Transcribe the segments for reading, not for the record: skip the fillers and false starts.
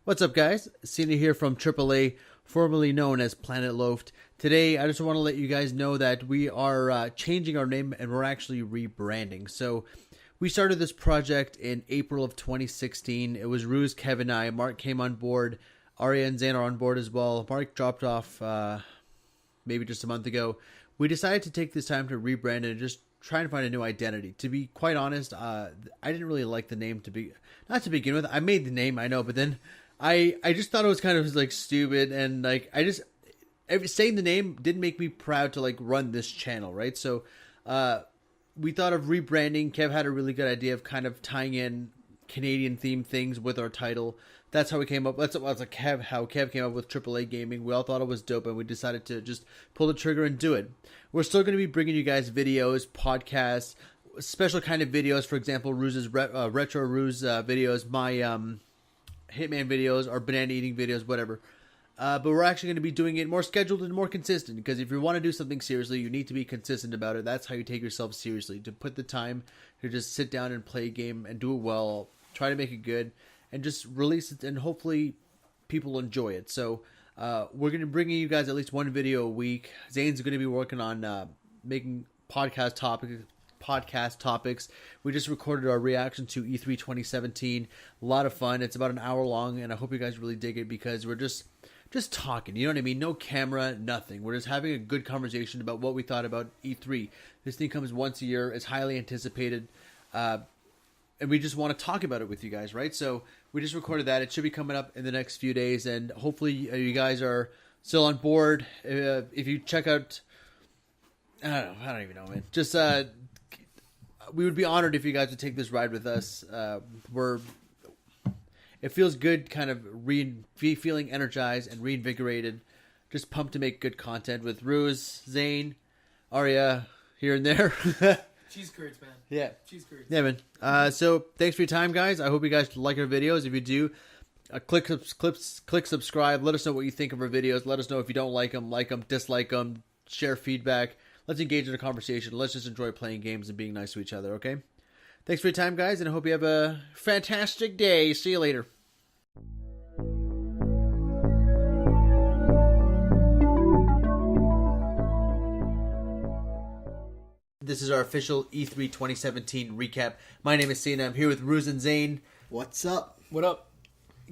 What's up, guys? Seena here from AAA, formerly known as Planet Loafed. Today, I just want to let you guys know that we are changing our name and we're actually rebranding. So, we started this project in April of 2016. It was Rooz, Kevin, and I. Mark came on board. Arya and Zain are on board as well. Mark dropped off maybe just a month ago. We decided to take this time to rebrand and just try and find a new identity. To be quite honest, I didn't really like the name not to begin with. I made the name, I know, but then I just thought it was kind of like stupid, and like saying the name didn't make me proud to like run this channel, right? So we thought of rebranding. Kev had a really good idea of kind of tying in Canadian themed things with our title. That's how we came up. That's like how Kev came up with AAA gaming. We all thought it was dope, and we decided to just pull the trigger and do it. We're still going to be bringing you guys videos, podcasts, special kind of videos. For example, Rooz's retro Rooz videos, my Hitman videos, or banana eating videos, whatever. But we're actually going to be doing it more scheduled and more consistent, because if you want to do something seriously, you need to be consistent about it. That's how you take yourself seriously, to put the time to just sit down and play a game and do it well, try to make it good, and just release it, and hopefully people enjoy it. So we're going to bring you guys at least one video a week. Zane's going to be working on making podcast topics. We just recorded our reaction to E3 2017. A lot of fun. It's about an hour long, and I hope you guys really dig it, because we're just talking, you know what I mean? No camera, nothing. We're just having a good conversation about what we thought about E3. This thing comes once a year. It's highly anticipated. And we just want to talk about it with you guys, right? So we just recorded that. It should be coming up in the next few days, and hopefully you guys are still on board. If you check out, I don't even know, man. Just we would be honored if you guys would take this ride with us. It feels good, kind of feeling energized and reinvigorated. Just pumped to make good content with Rooz, Zain, Arya, here and there. Cheese curds, man. Yeah. Cheese curds. Yeah, man. So thanks for your time, guys. I hope you guys like our videos. If you do, click subscribe. Let us know what you think of our videos. Let us know if you don't like them, dislike them, share feedback. Let's engage in a conversation. Let's just enjoy playing games and being nice to each other, okay? Thanks for your time, guys, and I hope you have a fantastic day. See you later. This is our official E3 2017 recap. My name is Seena. I'm here with Rooz and Zain. What's up? What up?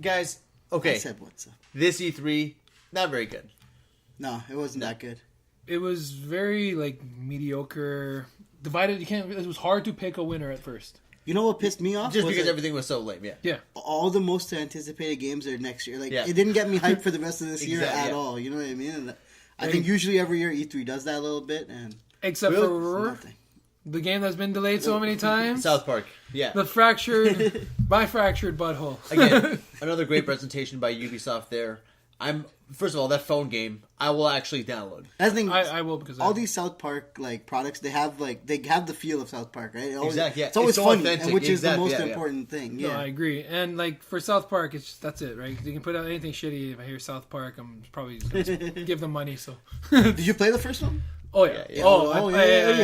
Guys, okay. I said what's up. This E3, not very good. No, it wasn't that good. It was very like mediocre. Divided. It was hard to pick a winner at first. You know what pissed me off? Just because everything was so lame, yeah. Yeah. All the most anticipated games are next year. Like, it didn't get me hyped for the rest of this year at all. You know what I mean? And I think usually every year E3 does that a little bit. And except for the game that's been delayed so many times. South Park, yeah. My fractured butthole. Again, another great presentation by Ubisoft there. First of all, that phone game, I will actually download. That's the thing. I will, because all these South Park like products, they have the feel of South Park, right? Exactly. Yeah. It's always so funny, authentic. which is the most yeah. important thing. Yeah, No, I agree. And like for South Park, that's it, right? You can put out anything shitty. If I hear South Park, I'm probably just gonna give them money. So, did you play the first one? Oh yeah. Yeah. I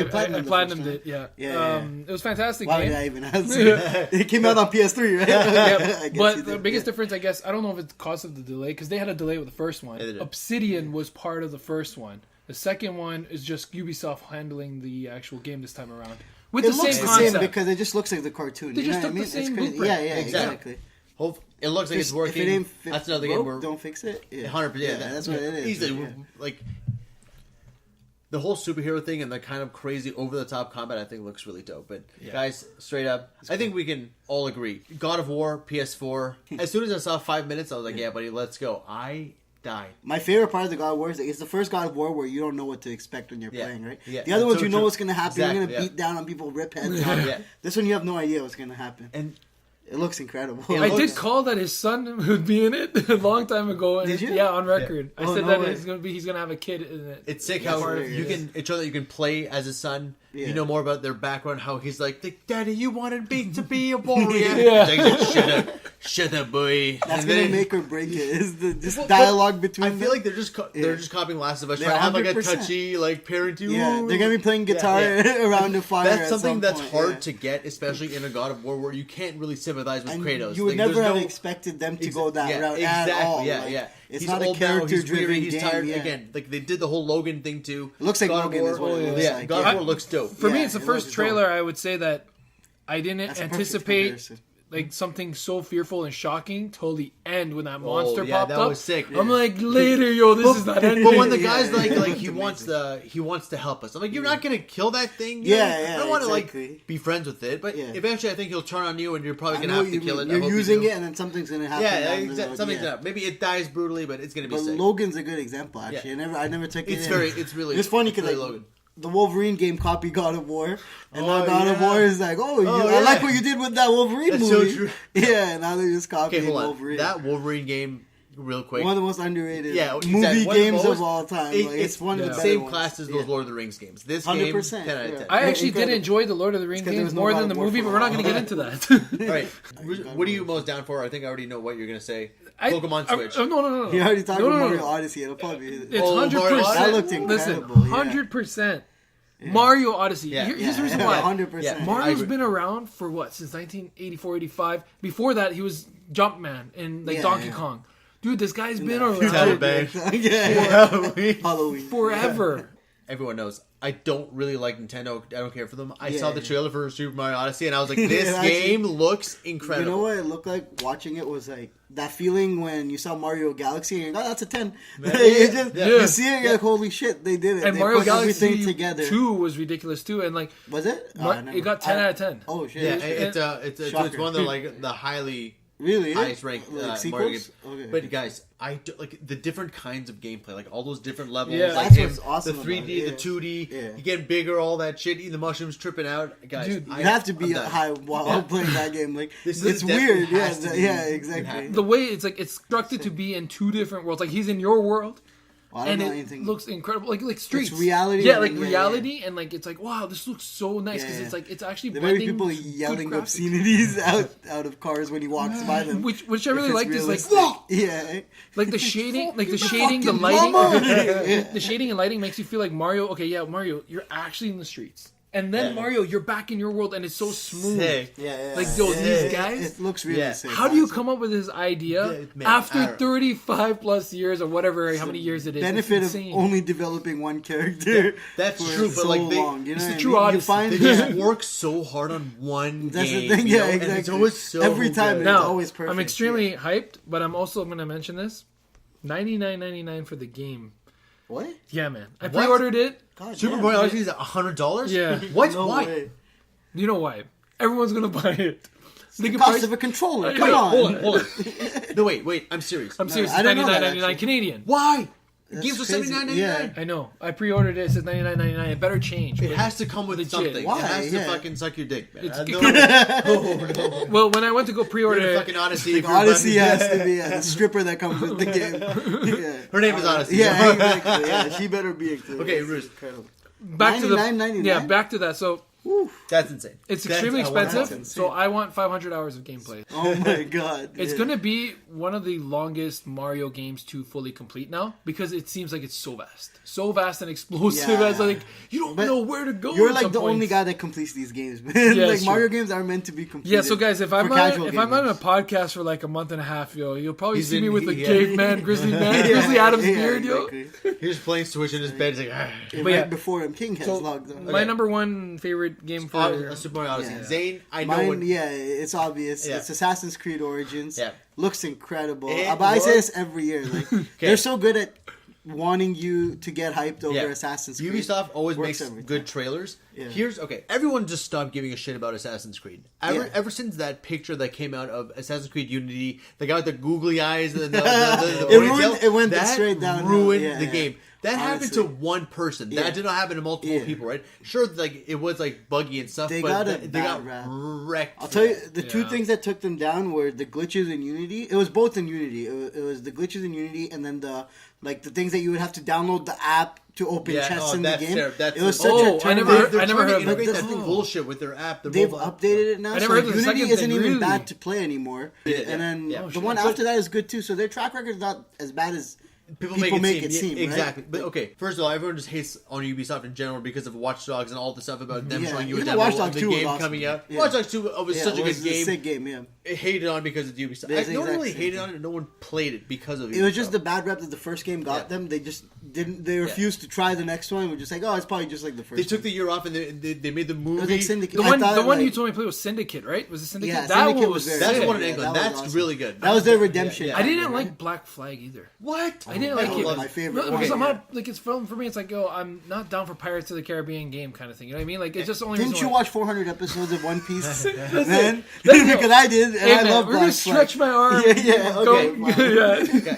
Platinumed platinumed it. Yeah. It was fantastic. Why game. did I even ask? It came out on PS3, right? Yeah. But the biggest difference, I guess, I don't know if it's because of the delay, because they had a delay with the first one. Obsidian was part of the first one. The second one is just Ubisoft handling the actual game this time around with It the looks same the concept. same because it just looks like the cartoon. They You know just what I took mean? the same It's crazy. blueprint. Yeah, exactly. It looks like it's working. If it ain't That's another game where don't fix it. 100%. Yeah, that's what it is. Easily, Yeah. like the whole superhero thing and the kind of crazy over-the-top combat, I think looks really dope. But guys, straight up, I think we can all agree. God of War, PS4. As soon as I saw 5 minutes, I was like, "Yeah, buddy, let's go." I died. My favorite part of the God of War is it's the first God of War where you don't know what to expect when you're playing, right? Yeah. The other ones, So you know true. what's going to happen. Exactly, You're going to beat down on people, rip heads off. Yeah. This one, you have no idea what's going to happen. And it looks incredible. I did call that his son would be in it a long time ago. And Did you? Yeah, on record. Yeah. I said no that way. he's gonna have a kid in it. it's sick That's how hilarious. it shows that you can play as a son. Yeah. You know more about their background. How he's like, "Daddy, you wanted me to be a warrior." Yeah. Like, shut up, boy. That's And going then- to make or break it. Is the just Well, dialogue between I them. feel like they're just copying Last of Us. They're Trying to have like a 100%. touchy like parenting. Yeah, they're going to be playing guitar around the fire. That's at something some that's point, hard yeah. to get, especially in a God of War where you can't really sympathize with Kratos. You would never have expected them to go that route at all. Yeah. It's he's not a character-driven game. He's tired. Again, like they did the whole Logan thing too. It looks like Logan is what it looks like. God of War looks dope. For me, it's the first trailer I would say that I didn't anticipate like something so fearful and shocking till the end when that monster popped up. That was sick. I'm like, later, this is not ending. But when the guy's like he wants to help us. I'm like, you're not gonna kill that thing. I don't want to like be friends with it. But eventually, I think he'll turn on you, and you're probably gonna have to kill it. You're using it, and then something's gonna happen. Yeah, something's gonna happen. Maybe it dies brutally, but it's gonna be sick. But Logan's a good example. Actually, I never took it. It's funny because Logan. The Wolverine game copy God of War, and now God of War is like, I like what you did with that Wolverine movie. So true. Yeah, now they just copying Wolverine. That Wolverine game, real quick, one of the most underrated movie games of all time. It's one of the same class as those Lord of the Rings games. This 100%, game, 10 out of 10. I actually did enjoy the Lord of the Rings games more than the movie, but we're not going to get into that. All right, what are you most down for? I think I already know what you're going to say. Pokemon Switch. No. You already talked about Mario Odyssey. It'll probably it's 100%. That looked incredible. Listen, 100%. Mario Odyssey. Here's the reason why. 100%. Mario's been around for what? Since 1984, 85. Before that, he was Jumpman in Donkey Kong. Dude, this guy's been around Halloween. Forever. Everyone knows. I don't really like Nintendo. I don't care for them. I saw the trailer for Super Mario Odyssey, and I was like, this game looks incredible. You know what it looked like? Watching it was like that feeling when you saw Mario Galaxy, and you're like, oh, that's a 10. You see it, you're like, holy shit, they did it. And they Mario put Galaxy everything together. 2 was ridiculous, too. And like, was it? It got 10 out of 10. Oh, shit. Yeah, it's one of the, like, the highest ranked Mario games. Okay. But guys, I do, like the different kinds of gameplay, like all those different levels. Yeah, like that's what's awesome. The 3D, the 2D, you getting bigger, all that shit. Eating the mushrooms, tripping out, guys. Dude, you have to be high while playing that game. Like it's weird. Yeah, exactly. The way it's like it's structured to be in 2 different worlds. Like he's in your world. And it looks incredible, like Streets. It's reality. Yeah, like reality, and like it's like wow, this looks so nice because it's like it's actually. There may be people yelling obscenities out of cars when he walks by them. Which I really like is like like the shading, the lighting, the shading and lighting makes you feel like Mario. Okay, Mario, you're actually in the streets. And then Mario, you're back in your world, and it's so smooth. Sick. Like these guys. It looks really sick. How do you come up with this idea after 35 plus years or whatever, how many years it is? Benefit of only developing one character. That's true, but like it's the true Odyssey. They just work so hard on one game. The thing, exactly. And it's always so every time good. it's always perfect. I'm extremely hyped, but I'm also going to mention this: $99.99 for the game. What? Yeah, man. I pre-ordered it. God, Super Mario Odyssey is $100? Yeah. What? No Why? way. You know why? Everyone's going to buy it. The cost of a controller. Come on. Hold on. No, wait. I'm serious. I'm serious. It's $99.99 Canadian. Why? The game's for $79.99. Yeah. I know. I pre-ordered it. It says $99.99. It better change. It has to come with something. Why? It has to fucking suck your dick, man. No. Well, when I went to go pre-order it, fucking Odyssey. Odyssey has to be the stripper that comes with the game. Yeah. Her name is Odyssey. Yeah, exactly. Yeah, she better be included. Okay, Rooz. Back to that. So that's insane. It's extremely expensive. So I want 500 hours of gameplay. Oh my god! It's gonna be one of the longest Mario games to fully complete now because it seems like it's so vast and explosive. As like you don't know where to go. You're like the only guy that completes these games, man. Like Mario games are meant to be completed. Yeah. So guys, if I'm on a podcast for like a month and a half, you'll probably see me with the caveman, Grizzly Adams beard, exactly. He's playing Switch in his bed. He's like, right before him, King has logged on. My number one favorite game for Super Mario Odyssey. Zain, I know. It's obvious. It's Assassin's Creed Origins. Yeah. Looks incredible. But I say this every year. Like they're so good at wanting you to get hyped over Assassin's Creed. Ubisoft always makes good trailers. Yeah. Everyone just stopped giving a shit about Assassin's Creed. Ever since that picture that came out of Assassin's Creed Unity, the guy with the googly eyes and the it went straight down. Ruined the game. That happened to one person. That did not happen to multiple people, right? Sure, like it was like buggy and stuff, but they got wrecked. I'll tell you, the two things that took them down were the glitches in Unity. It was both in Unity. It was the glitches in Unity, and then the things that you would have to download the app to open chests in the game. It was such a I never heard that bullshit with their app. They've updated it now, so Unity isn't even bad to play anymore. And then the one after that is good too. So their track record is not as bad as People make it seem exactly. Right? But okay, first of all, everyone just hates on Ubisoft in general because of Watch Dogs and all the stuff about them showing you a demo of the game awesome. Coming out. Yeah. Watch Dogs 2 was such a good game. A sick game, yeah. It hated on because of Ubisoft. No one really hated on it. No one played it because of it. It was just the bad rep that the first game got them. They just didn't. They refused to try the next one. We're just like, oh, it's probably just like the first. They took the year off and they made the movie. Like Syndicate. The one you told me to play was Syndicate, right? Was it Syndicate? Yeah, that Syndicate one was. That's the one in England. That's really good. That was their redemption. I didn't like Black Flag either. What? I didn't like it. My favorite. Because I'm not like it's for me. It's like, yo, I'm not down for Pirates of the Caribbean game kind of thing. You know what I mean? Like it's just only. Didn't you watch 400 episodes of One Piece? Man, because I did, and I love Black Flag. We're gonna stretch my arm. Yeah. Okay.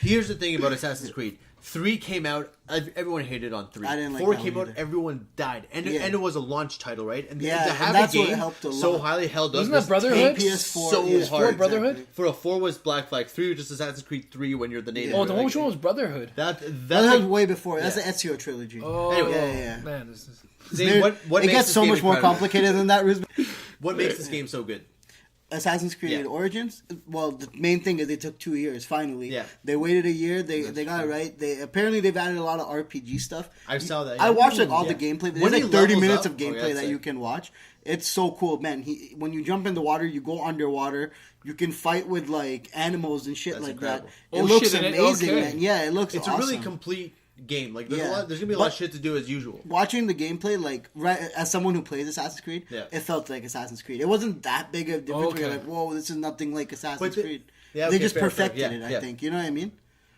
Here's the thing about Assassin's Creed. 3 came out. Everyone hated on 3. I didn't like 4 that came one out. either. Everyone died, and it was a launch title, right? And to have that's a game what helped a lot. so highly held up. Wasn't that Brotherhood? PS4, so PS4 hard. Brotherhood? For a 4 was Black Flag. 3 was just Assassin's Creed 3 when you're the native. Oh, the which one was Brotherhood? That's like, way before. That's the Ezio trilogy. Oh, anyway, yeah. Man, this is. Zane, what it gets so much more complicated than that. What makes this game so good? Assassin's Creed Origins. Well, the main thing is they took 2 years. Finally, they waited a year. They got it right. They've added a lot of RPG stuff. I saw that. I watched like all the gameplay. There's like 30 minutes of gameplay that you can watch. It's so cool, man. When you jump in the water, you go underwater. You can fight with like animals and shit like that. It looks amazing, man. Yeah, it looks. It's awesome. a really complete game. Like there's gonna be a lot of shit to do as usual. Watching the gameplay, like as someone who plays Assassin's Creed, it felt like Assassin's Creed. It wasn't that big of a difference. Where you're like, whoa, this is nothing like Assassin's Creed. They just perfected it. I think. You know what I mean?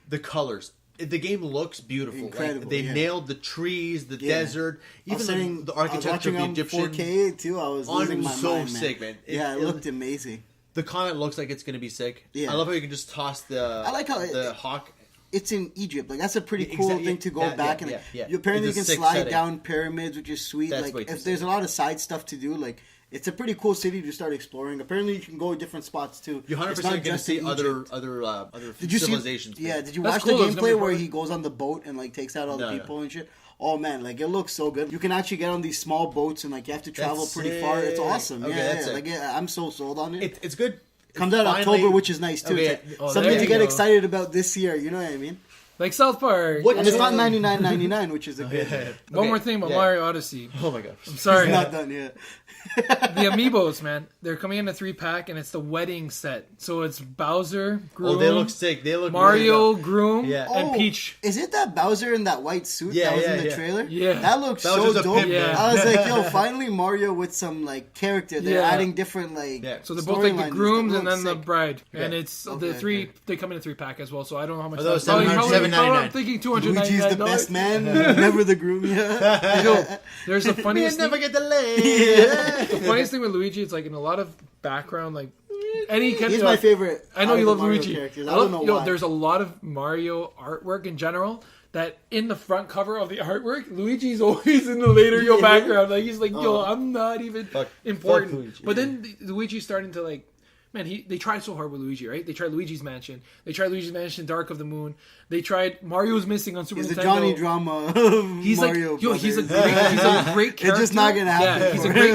The colors. The game looks beautiful. Incredible. Like, they nailed the trees, the desert, even the architecture of the Egyptian. 4K too. I was losing my mind, sick, man. It looked amazing. The comment looks like it's gonna be sick. Yeah. I love how you can just toss the. I like how the hawk. It's in Egypt. Like that's a pretty cool thing to go back and you apparently can slide down pyramids, which is sweet. That's like if there's a lot of side stuff to do, like it's a pretty cool city to start exploring. Apparently, you can go to different spots too. You're 100% going to see other civilizations. Did you watch the gameplay where he goes on the boat and like takes out all the people and shit? Oh man, like it looks so good. You can actually get on these small boats and like you have to travel pretty far. It's awesome. I'm so sold on it. It's good. Comes out October, which is nice too. Something to get excited about this year. You know what I mean? Like South Park. And it's not $99.99, which is a good One more thing about Mario Odyssey. Oh my gosh. I'm sorry. It's not done yet. The Amiibos, man. They're coming in a 3-pack, and it's the wedding set. So it's Bowser, Groom. Oh, they look sick. They look Mario, Groom, and Peach. Is it that Bowser in that white suit that was in the trailer? Yeah. That looks so dope. Yeah. I was like, yo, finally Mario with some like character. They're adding different like. Yeah. So they're both like the grooms and then the bride, and it's the 3. They come in a 3-pack as well. So I don't know how much. $7.99. I'm thinking $299. Luigi's the best man, never the groom. Yeah. There's the funniest. Never get the lay. The funniest thing with Luigi, it's like in a lot of background, like he's my favorite. I know you love Mario Luigi. Characters. I don't know why. There's a lot of Mario artwork in general that in the front cover of the artwork, Luigi's always in the later background. Like he's like, I'm not even important. Luigi. But then Luigi's starting to like. Man, they tried so hard with Luigi, right? They tried Luigi's Mansion. They tried Luigi's Mansion Dark of the Moon. They tried Mario's Missing on Super Nintendo. He's the Johnny Drama of he's Mario. Like, he's a great character. It's just not gonna happen. Yeah,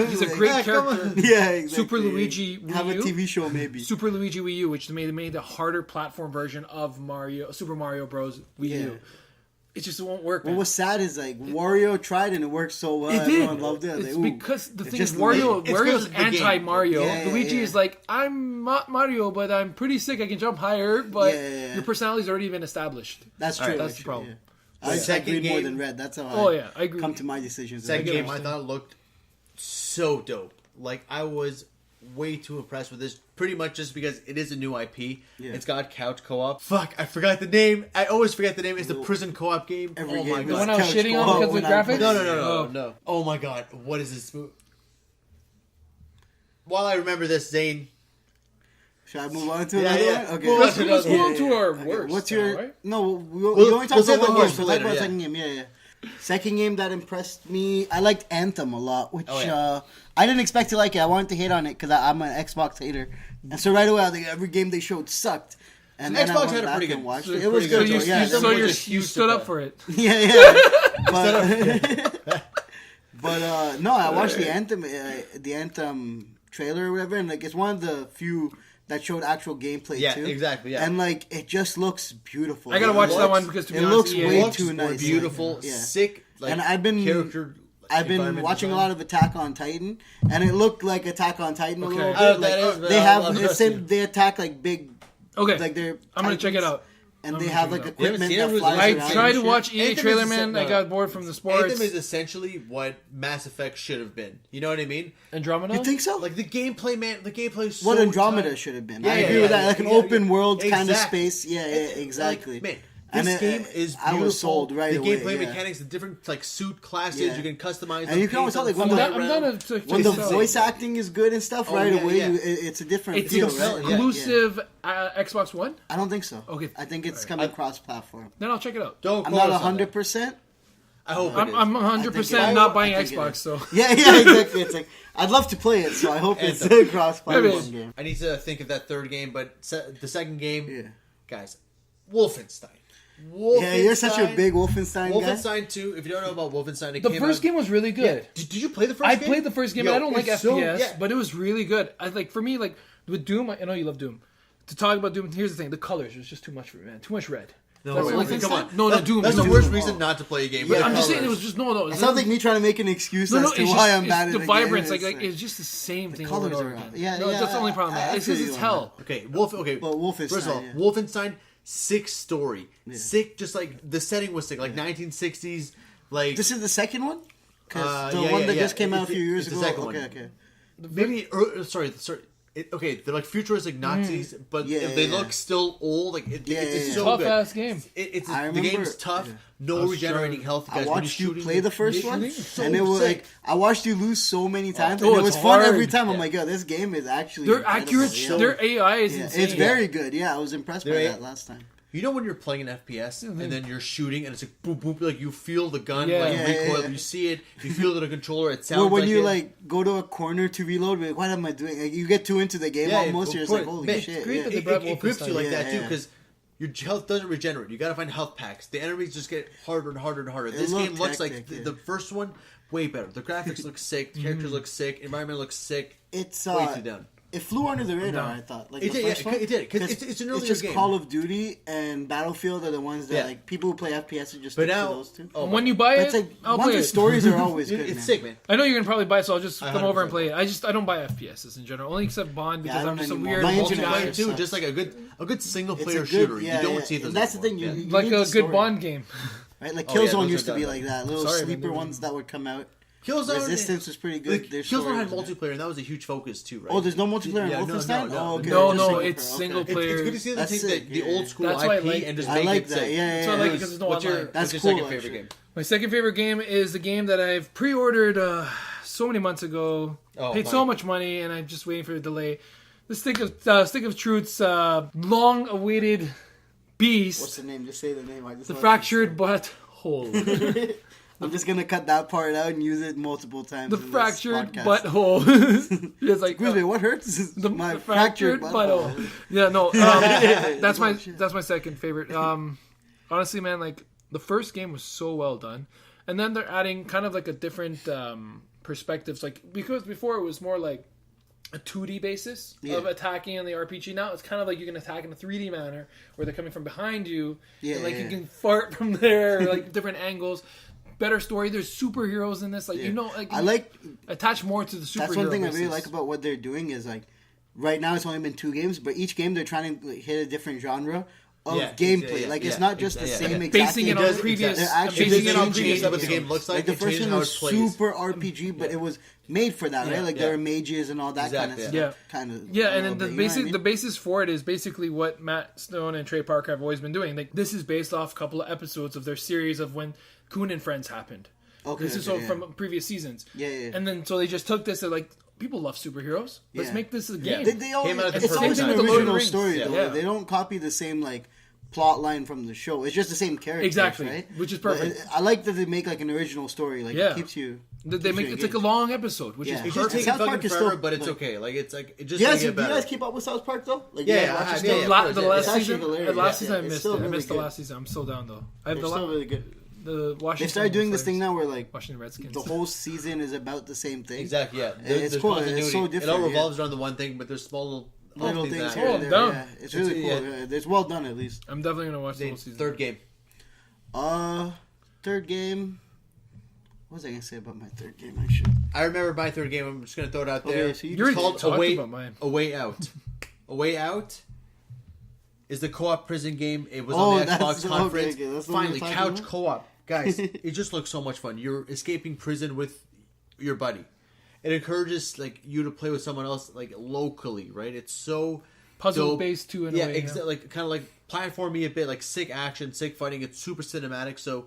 he's a great character. Yeah, exactly. Super Luigi Wii U. Have a TV show maybe. Super Luigi Wii U, which made the harder platform version of Super Mario Bros. Wii U. It just won't work. What was sad is like Wario tried and it worked so well. It did. Everyone loved it. It's because the thing is Wario's anti-Mario. Luigi is like, I'm not Mario, but I'm pretty sick. I can jump higher, but your personality's already been established. That's true. That's the problem. Yeah. I agreed more than Red. That's how I agree. Come to my decisions. Second game I thought looked so dope. Like I was way too impressed with this. Pretty much just because it is a new IP. Yeah. It's got couch co-op. Fuck, I forgot the name. I always forget the name. It's the prison co-op game. My god. The one I was shitting on because of the graphics? No. Oh my god. What is this? While I remember this, Zain. Should I move on to another one? Okay. Let's move on to our worst. What's your... Right? No, we only talked about one game. So let's talk about second game. Yeah. Second game that impressed me, I liked Anthem a lot, which I didn't expect to like it. I wanted to hate on it because I'm an Xbox hater. And so right away, I think every game they showed sucked. And then Xbox had a pretty good watch. It was good. So you stood up for it. Yeah. But no, I watched the Anthem trailer or whatever, and like it's one of the few that showed actual gameplay too. Yeah, exactly. Yeah, and like it just looks beautiful. I gotta watch that one because to be honest, it looks way too nice, beautiful, sick. Like, and I've been watching a lot of Attack on Titan, and it looked like Attack on Titan a little bit. Like, they attack like big. Okay, like they're. I'm gonna check it out. And they have like equipment that flies around. I tried to watch EA trailer, man. I got bored from the sports. Anthem is essentially what Mass Effect should have been. You know what I mean? Andromeda? You think so? Like the gameplay, man. The gameplay is so what Andromeda should have been. I agree with that. Like an open world kind of space. Yeah, exactly. Like, man, this game is beautiful. I was sold right away. The gameplay mechanics, the different like suit classes, you can customize. And you can always tell like when the voice acting is good and stuff right away. It's a different feel. It's exclusive Xbox One. I don't think so. Okay, I think it's coming cross-platform. Then I'll check it out. I'm not 100%. I hope I'm 100% not buying Xbox. So yeah, exactly. It's like I'd love to play it, so I hope it's a cross-platform game. I need to think of that third game, but the second game, guys, Wolfenstein. Yeah, you're such a big Wolfenstein guy. Wolfenstein 2, if you don't know about Wolfenstein, the first game was really good. Yeah. Did you play the first game? I played the first game. I don't like FPS, but it was really good. For me, like with Doom, I know you love Doom. To talk about Doom, here's the thing: the colors was just too much for me, man. Too much red. Come on. No, Doom. That's the worst reason not to play a game. Yeah, I'm just saying it was just no. It sounds like me trying to make an excuse as to why I'm bad at the vibrance. Like it's just the same thing. Colors are that's the only problem. It's because it's hell. Okay, Wolfenstein. First of all, Wolfenstein. Sick story. Sick, just like the setting was sick. Like 1960s. Like this is the second one? Because the one that just came out a few years ago. The second one. Okay. Maybe, sorry. They're like futuristic Nazis, but they look still old. Like it's so tough good. Ass game. The game's tough. No regenerating health. I watched you play the first one, and it was like I watched you lose so many times, and it was fun every time. I'm like, yo, this game is actually they're accurate. Their AI is insane. It's very good. Yeah, I was impressed by that last time. You know when you're playing an FPS and then you're shooting and it's like boom boom, like you feel the gun recoil, you see it, you feel the controller, it sounds. Or when you like go to a corner to reload, like, what am I doing? Like, you get too into the game almost. You're just like, holy shit! It grips you like that too because your health doesn't regenerate. You got to find health packs. The enemies just get harder and harder and harder. This game looks like the first one way better. The graphics look sick. The characters look sick. Environment looks sick. It's way too done. It flew under the radar, I thought. Like it did. Because it's an earlier game. It's just game. Call of Duty and Battlefield are the ones that like people who play FPS are just stick to those two. When you buy it, I'll play it. Stories are always good. It's sick, man. I know you're gonna probably buy it, so I'll just come over and play it. I don't buy FPSs in general, only except Bond because I'm just a weird multiplayer too. Just like a good single player shooter. You don't see those. That's the thing. You like a good Bond game, right? Like Killzone used to be like that. Little sleeper ones that would come out. Resistance was pretty good. Killzone had multiplayer, and that was a huge focus too, right? Oh, there's no multiplayer in Wolfenstein? No, it's single player. It's good to see them take the old school IP and just make it sick. That's why I like it because there's no online. What's your second favorite game? My second favorite game is the game that I've pre-ordered so many months ago. Paid so much money, and I'm just waiting for a delay. The Stick of Truth's long-awaited beast. What's the name? Just say the name. The Fractured Butthole. I'm just gonna cut that part out and use it multiple times. The fractured butthole. It's like, excuse me, what hurts? My fractured butthole. Yeah, no, that's my second favorite. Honestly, man, like the first game was so well done, and then they're adding kind of like a different perspectives, like because before it was more like a 2D basis of attacking in the RPG. Now it's kind of like you can attack in a 3D manner where they're coming from behind you, and like you can fart from there, like different angles. Better story. There's superheroes in this. Like like I like attach more to the superhero. That's one thing I really like about what they're doing is like right now it's only been 2 games, but each game they're trying to hit a different genre of gameplay. It's not just the same exact basing it on previous. Basing it on previous what the game looks like. The first one was super RPG, but it was made for that, right? Like there are mages and all that kind of stuff. And then the basis for it is basically what Matt Stone and Trey Parker have always been doing. Like this is based off a couple of episodes of their series of when Coon and Friends happened. This is from previous seasons. And then so they just took this and like people love superheroes. Let's make this a game. They all, it's always an original story though. They don't copy the same like plot line from the show. It's just the same characters, right? Which is perfect. I like that they make like an original story. Like it keeps you. They make it's like a long episode, which is perfect. It just takes fucking forever, but it's okay. Like it's like it just. Yes, do you guys keep up with South Park though? Like, the last season. The last season I missed it. I missed the last season. I'm still down though. They're still really good. They started doing this thing now where like Washington Redskins. The whole season is about the same thing. Exactly. Yeah. It's cool. It's so different. It all revolves around the one thing, but there's small little little things here and there. Yeah, it's really cool. Yeah. It's well done, at least. I'm definitely gonna watch the whole season. Third game. Third game. What was I gonna say about my third game? I remember my third game. I'm just gonna throw it out there. So you're called A Way Out. A Way Out is the co-op prison game. It was on the Xbox conference. Okay, finally, couch co-op. Guys, it just looks so much fun. You're escaping prison with your buddy. It encourages like you to play with someone else like locally, right? It's so puzzle based too in a way. Like kind of like platformy a bit, like sick action, sick fighting. It's super cinematic. So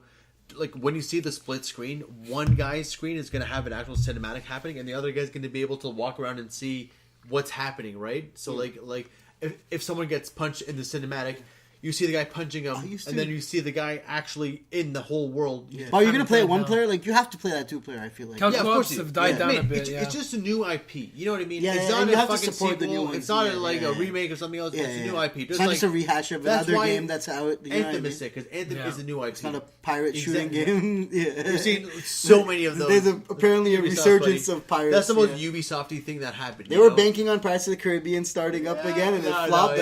like when you see the split screen, one guy's screen is going to have an actual cinematic happening, and the other guy's going to be able to walk around and see what's happening, right? So like if someone gets punched in the cinematic, you see the guy punching him, and then you see the guy actually in the whole world. Yeah. Oh, you're gonna play it one player? Like you have to play that 2-player. I feel like. Couch co-ops have died down a bit. It's just a new IP. You know what I mean? Yeah, it's not a fucking sequel. It's not a remake or something else. It's a new IP. It's not just a rehash of another game that's out. Anthem is sick because Anthem is a new IP. It's not a pirate shooting game. Yeah, we've seen so many of those. There's apparently a resurgence of pirates. That's the most Ubisofty thing that happened. They were banking on Pirates of the Caribbean starting up again, and it flopped.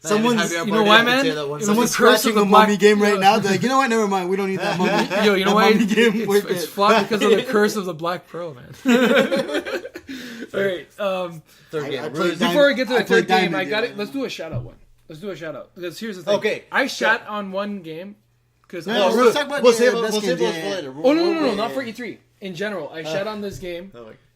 Someone's, you know why, man? Someone's scratching a mummy game right now. They're like, you know what? Never mind. We don't need that mummy. Yo, you know why? It's flopped because of the curse of the Black Pearl, man. All right. Third game. Before we get to the third game, I got it. Let's do a shout out one. Because here's the thing. Okay. I shat on one game. Because we'll save it for later. Oh no, not for E3. In general, I shat on this game,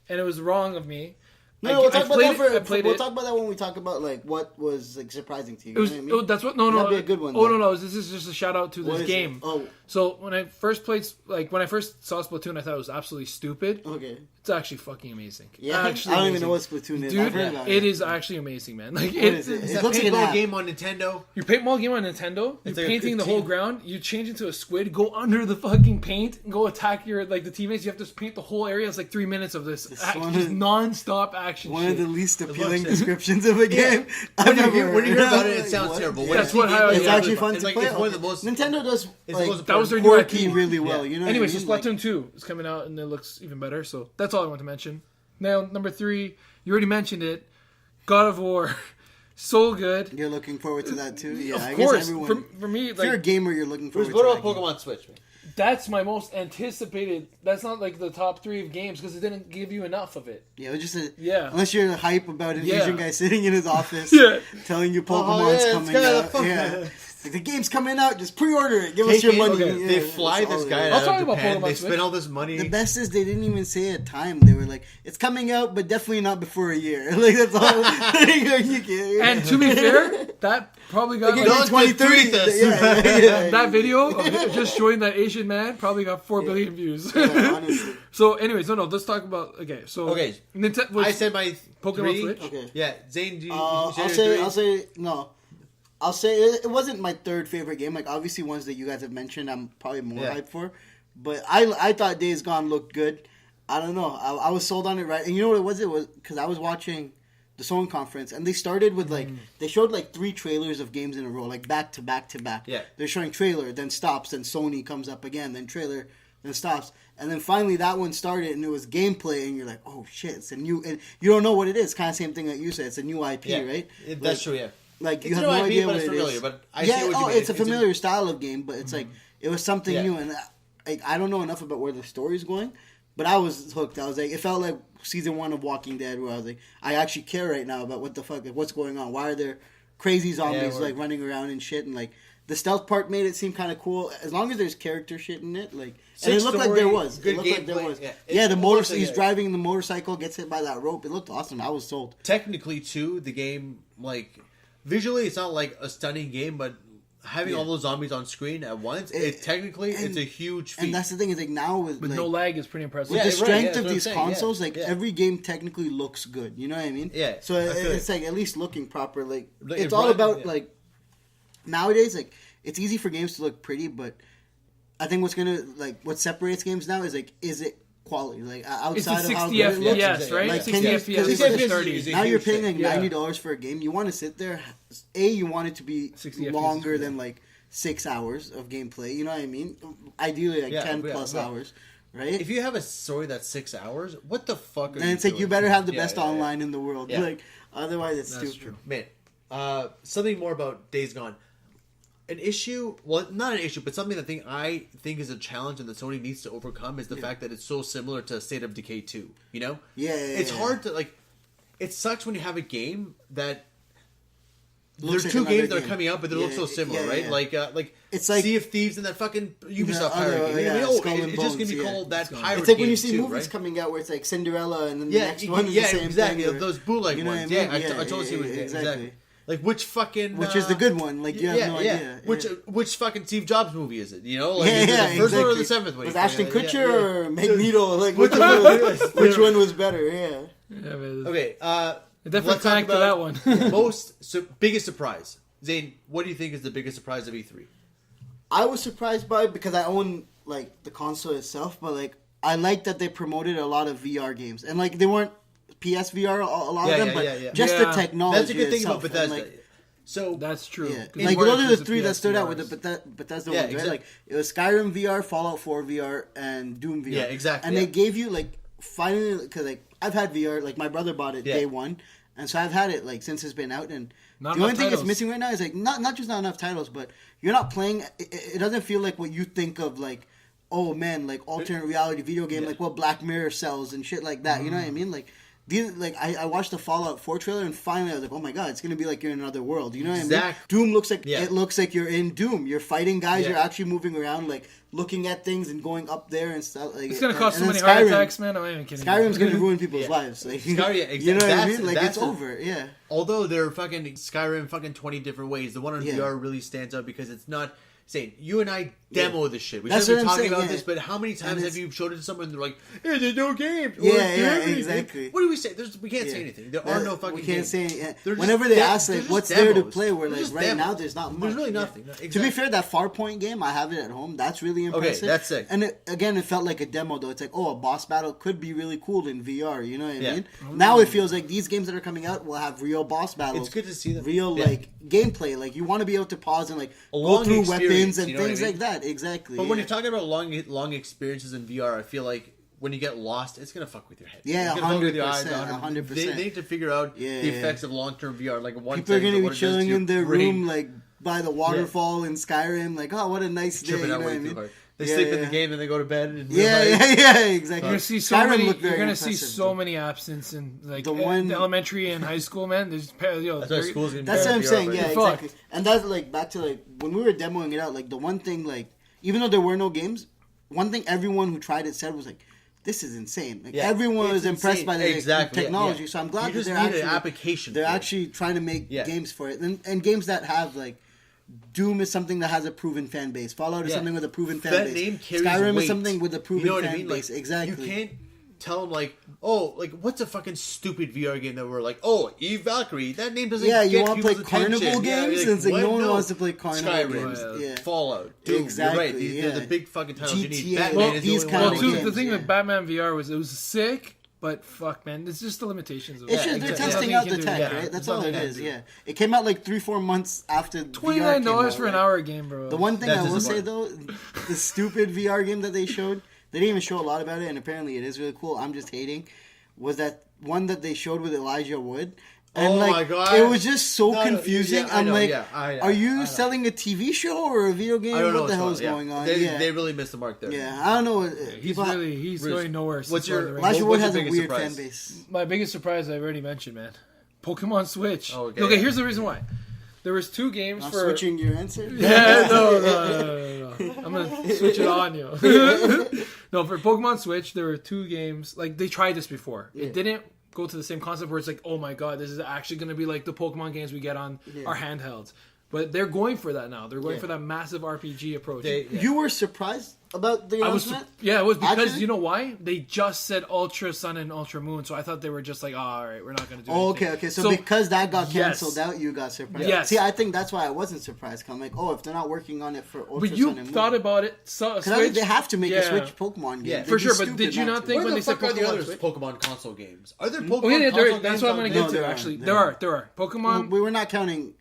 and it was wrong of me. No, we'll talk about that when we talk about like what was like surprising to you. It was, you know what I mean? That's what. That'd be a good one. No. This is just a shout out to this game. Oh, so when I first saw Splatoon, I thought it was absolutely stupid. Okay, it's actually fucking amazing. Yeah, I don't even know what Splatoon is. Dude, it is actually amazing, man. Like it looks like a paintball game on Nintendo. Your paintball game on Nintendo. You're painting the whole ground. You change into a squid, go under the fucking paint, and go attack your the teammates. You have to paint the whole area. It's like 3 minutes of this just non-stop action. One of the least appealing descriptions of a game. When you hear about it, it sounds terrible. That's it's actually fun to play. It's one of the most. Nintendo does that was their new IP really well. You know. Anyways, Splatoon 2 is coming out and it looks even better. So that's all I want to mention. Now, number 3, you already mentioned it. God of War, so good. You're looking forward to that too. Yeah, of course. For me, if you're a gamer, you're looking forward. What about Pokemon Switch, man? That's my most anticipated. That's not like the top 3 of games because it didn't give you enough of it. Yeah, it was just unless you're hype about an Asian guy sitting in his office telling you Pokemon's coming out. Yeah. Like, the game's coming out, just pre-order it. Give us your money. Okay. They fly this guy out of Japan. They spend all this money. The best is they didn't even say a time. They were like, "It's coming out, but definitely not before a year." Like that's all. And to be fair, that probably got 2030. That video of just showing that Asian man probably got 4 billion views. Yeah, honestly. So, anyways, no. Let's talk about I said my Pokemon Switch. Okay. Yeah, Zain. I'll say it wasn't my third favorite game. Like obviously ones that you guys have mentioned, I'm probably more hyped for. But I thought Days Gone looked good. I don't know. I was sold on it, right? And you know what it was? It was because I was watching the Sony conference, and they started with they showed 3 trailers of games in a row, like back to back to back. Yeah. They're showing trailer, then stops, then Sony comes up again, then trailer, then stops, and then finally that one started, and it was gameplay, and you're like, oh shit, it's a new, and you don't know what it is. Kind of same thing that you said. It's a new IP, right? That's true. Yeah. Like you have no idea what it is. But I see what you mean. It's a familiar style of game, but it's like it was something new, and I don't know enough about where the story's going, but I was hooked. I was like, it felt like season 1 of Walking Dead, where I was like, I actually care right now about what the fuck, what's going on. Why are there crazy zombies running around and shit, and the stealth part made it seem kind of cool. As long as there's character shit in it, and it looked like there was. Good gameplay. The motor. He's driving the motorcycle, gets hit by that rope. It looked awesome. I was sold. Technically, too, the game visually, it's not like a stunning game, but having all those zombies on screen at once, it's a huge feat. And that's the thing is now with no lag is pretty impressive. With the strength of these consoles, every game technically looks good. You know what I mean? Yeah. So it's at least looking proper. It's all about nowadays. It's easy for games to look pretty, but I think what separates games now is it quality, outside of how good it looks. Yes, right? 60 FPS. Now you're paying $90 for a game. You want to sit there. You want it to be longer than 6 hours of gameplay. You know what I mean? Ideally, 10 plus hours, right? If you have a story that's 6 hours, what the fuck are and it's doing? like, you better have the best online in the world. Yeah. Like, otherwise it's That's stupid. true. Man, something more about Days Gone. An issue, well, not an issue, but something that I think is a challenge and that Sony needs to overcome is the fact that it's so similar to State of Decay 2, you know? It's hard to, like, it sucks when you have a game that there's two games that are coming out, but they look so similar, right? Yeah. Like it's like Sea of Thieves and that fucking Ubisoft pirate game. It's just gonna be called that pirate. It's like when you see movies coming out where it's like Cinderella and then the next one is the same exactly. thing. Those bootleg ones. Yeah, I totally see what exactly. Like which is the good one? Like you have no idea. Which fucking Steve Jobs movie is it? You know, like the first one or the seventh one? Was Ashton Kutcher or Magneto? Like which one was better? Yeah. Okay. Definitely connect to that one. Biggest surprise. Zain, what do you think is the biggest surprise of E3? I was surprised by it because I own like the console itself, but like I like that they promoted a lot of VR games, and like they weren't PSVR a lot of them, but just the technology. That's a good thing itself, about Bethesda. Like, so that's true. Yeah. Like those are the three that stood out with the Bethesda ones, right? Like it was Skyrim VR, Fallout 4 VR, and Doom VR. Yeah, exactly. And they gave you like finally, because like I've had VR, like my brother bought it day one. And so I've had it like since it's been out, and the only thing it's missing right now is like not just not enough titles, but you're not playing. It doesn't feel like what you think of like, oh man, like alternate reality video game, like what Black Mirror sells and shit like that. You know what I mean? Like I watched the Fallout 4 trailer, and finally I was like, oh my god, it's gonna be like you're in another world. You know what I mean? Doom looks like it looks like you're in Doom. You're fighting guys. You're actually moving around, like looking at things and going up there and stuff. Like it's gonna cause so many heart attacks, man. I'm not even kidding. Skyrim's gonna ruin people's lives. Like, you know what I mean? Like it's over. Yeah. Although there are fucking Skyrim 20 different ways, the one on VR really stands out because it's not. Saying you and I demo this shit. We shouldn't be talking about this, but how many times have you showed it to someone and they're like, "Hey, there's no games." Exactly. What do we say? We can't say anything. There are no fucking. We can't games. say. Whenever they ask like, "What's there to play?" We're like, right now, there's not much. There's really nothing. Yeah. Exactly. To be fair, that Farpoint game, I have it at home. That's really impressive. Okay, that's sick. And it felt like a demo though. It's like, oh, a boss battle could be really cool in VR. You know what I mean? Now it feels like these games that are coming out will have real boss battles. It's good to see them. Real like gameplay. Like you want to be able to pause and like go through weapons and things like that. Exactly. But when you're talking about long experiences in VR, I feel like when you get lost, it's gonna fuck with your head. Yeah, 100%. They need to figure out the effects of long-term VR. Like people are gonna be chilling in their room, like by the waterfall in Skyrim. Like, oh, what a nice day. You know what I mean? They sleep in the game and they go to bed. And exactly. You're gonna see so many absence in like the elementary and high school, man. There's that's what I'm saying. Yeah, exactly. And that's like back to like when we were demoing it out. Like the one thing, like even though there were no games, one thing everyone who tried it said was like, "This is insane." Like everyone was impressed by the technology. So I'm glad that they're actually trying to make games for it, and games that have like. Doom is something that has a proven fan base. Fallout is something with a proven fan base. Skyrim is something with a proven fan base. Exactly. You can't tell them like, oh, like what's a fucking stupid VR game that we're like, oh, Eve Valkyrie. That name doesn't. Yeah, you want to play carnival games, and like, no one wants to play carnival Skyrim, games. Fallout, Doom. Exactly. You're right. They're the big fucking titles you need. Batman is the only one. The thing with Batman VR was it was sick. But fuck, man, it's just the limitations of it. It's just they're testing out the tech, right? That's all it is. Yeah, it came out like 3-4 months after $29 for an hour game, bro. The one thing I will say though, the stupid VR game that they showed, they didn't even show a lot about it, and apparently it is really cool. I'm just hating. Was that one that they showed with Elijah Wood? And my god! It was just so confusing. I'm like, are you selling a TV show or a video game? What the hell is going on? They really missed the mark there. Yeah, I don't know. He's going nowhere. Elijah Wood has a weird fan base. My biggest surprise, I've already mentioned, man. Pokemon Switch. Okay, here's the reason why. There was 2 games for switching your answer. Yeah, no. I'm gonna switch it on you. No, for Pokemon Switch, there were 2 games. Like they tried this before. It didn't go to the same concept where it's like, oh my god, this is actually going to be like the Pokemon games we get on our handhelds. But they're going for that now. They're going for that massive RPG approach. You were surprised about the announcement? It was because, you know why? They just said Ultra Sun and Ultra Moon, so I thought they were just like, all right, we're not going to do anything. Okay. So because that got canceled out, you got surprised. Yes. See, I think that's why I wasn't surprised. I'm like, if they're not working on it for Ultra Sun and Moon. But you thought about it. Because I think they have to make a Switch Pokemon game. Yeah, for sure, but did you not think when they said Pokemon the other Pokemon console games? Are there Pokemon console games? That's what I'm going to get to, actually. There are. Pokemon... We were not counting